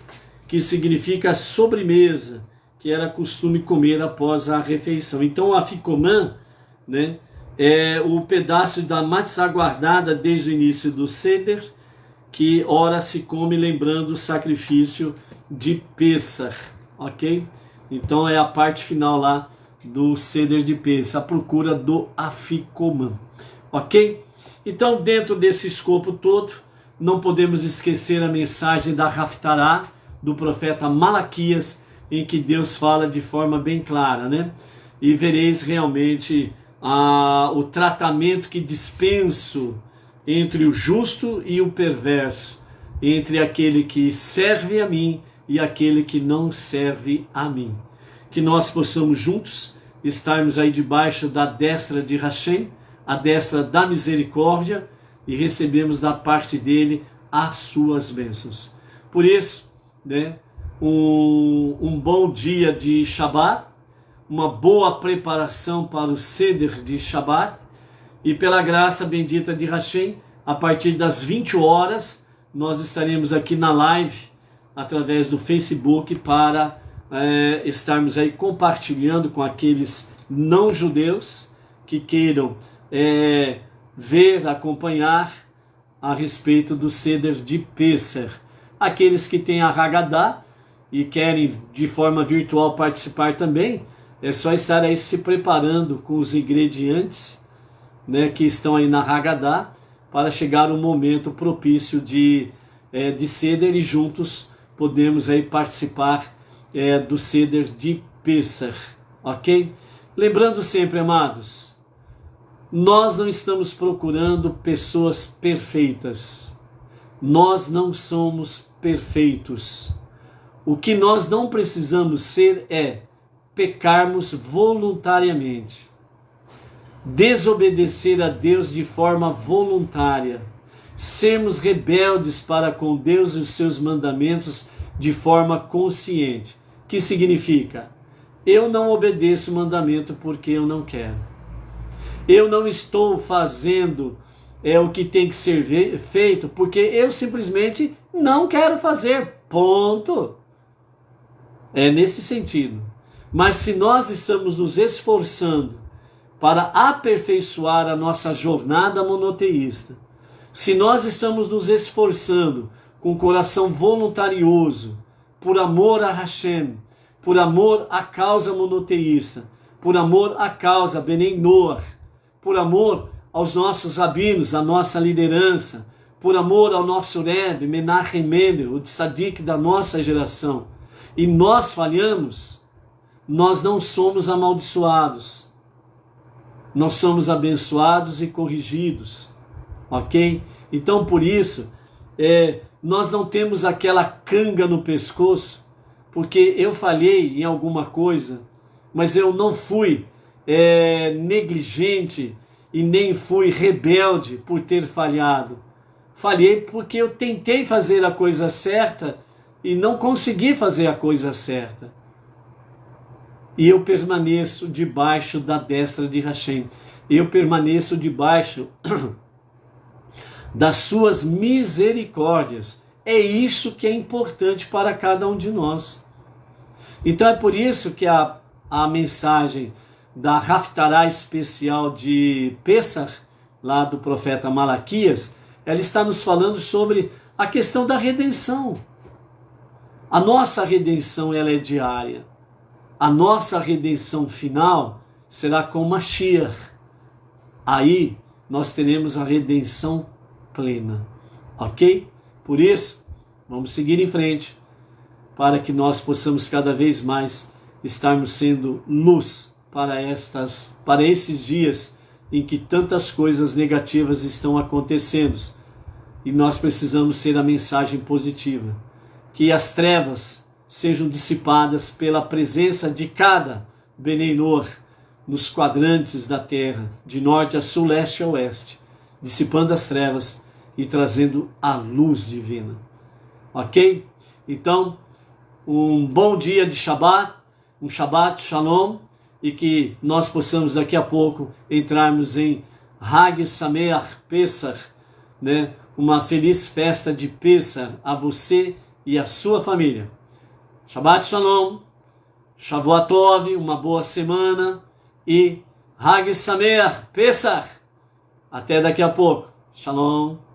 que significa sobremesa, que era costume comer após a refeição. Então, a afikomã, né, é o pedaço da matzá guardada desde o início do Seder, que ora se come lembrando o sacrifício de Pêssar, ok? Então é a parte final lá do Seder de Pêssar, a procura do afikomã, ok? Então, dentro desse escopo todo, não podemos esquecer a mensagem da Haftará, do profeta Malaquias, em que Deus fala de forma bem clara, né? E vereis realmente o tratamento que dispenso entre o justo e o perverso, entre aquele que serve a mim e aquele que não serve a mim. Que nós possamos juntos estarmos aí debaixo da destra de Hashem, a destra da misericórdia, e recebemos da parte dele as suas bênçãos. Por isso, né, um bom dia de Shabat, uma boa preparação para o Seder de Shabat, e pela graça bendita de Hashem, a partir das 20 horas, nós estaremos aqui na live, através do Facebook, para estarmos aí compartilhando com aqueles não-judeus que queiram ver, acompanhar a respeito do Seder de Pêssar. Aqueles que têm a Haggadah e querem de forma virtual participar também, é só estar aí se preparando com os ingredientes, né, que estão aí na Haggadah, para chegar o momento propício de Seder, e juntos podemos aí participar do Seder de Pêssar, ok? Lembrando sempre, amados, nós não estamos procurando pessoas perfeitas. Nós não somos perfeitos. O que nós não precisamos ser é pecarmos voluntariamente, desobedecer a Deus de forma voluntária, sermos rebeldes para com Deus e os seus mandamentos de forma consciente. Que significa? Eu não obedeço o mandamento porque eu não quero. Eu não estou fazendo o que tem que ser feito porque eu simplesmente não quero fazer. Ponto. É nesse sentido. Mas se nós estamos nos esforçando para aperfeiçoar a nossa jornada monoteísta, se nós estamos nos esforçando com coração voluntarioso, por amor a Hashem, por amor à causa monoteísta, por amor à causa Benei Noach, por amor aos nossos rabinos, à nossa liderança, por amor ao nosso Rebbe, Menachem Mendel, o tzadik da nossa geração, e nós falhamos, nós não somos amaldiçoados, nós somos abençoados e corrigidos, ok? Então, por isso, nós não temos aquela canga no pescoço, porque eu falhei em alguma coisa, mas eu não fui negligente e nem fui rebelde por ter falhado. Falhei porque eu tentei fazer a coisa certa e não consegui fazer a coisa certa. E eu permaneço debaixo da destra de Hashem. Eu permaneço debaixo das suas misericórdias. É isso que é importante para cada um de nós. Então é por isso que a mensagem da Haftará especial de Pêssar, lá do profeta Malaquias, ela está nos falando sobre a questão da redenção. A nossa redenção, ela é diária. A nossa redenção final será com Mashiach. Aí nós teremos a redenção plena, ok? Por isso, vamos seguir em frente, para que nós possamos cada vez mais estarmos sendo luz para esses dias em que tantas coisas negativas estão acontecendo, e nós precisamos ser a mensagem positiva, que as trevas sejam dissipadas pela presença de cada Benei Noach nos quadrantes da terra, de norte a sul, leste a oeste, dissipando as trevas e trazendo a luz divina. Ok? Então, um bom dia de Shabat, um Shabbat Shalom e que nós possamos daqui a pouco entrarmos em Hag Sameach Pesach, né? Uma feliz festa de Pesach a você e a sua família. Shabbat Shalom, Shavuot Tov, uma boa semana e Hag Sameach Pesach. Até daqui a pouco. Shalom.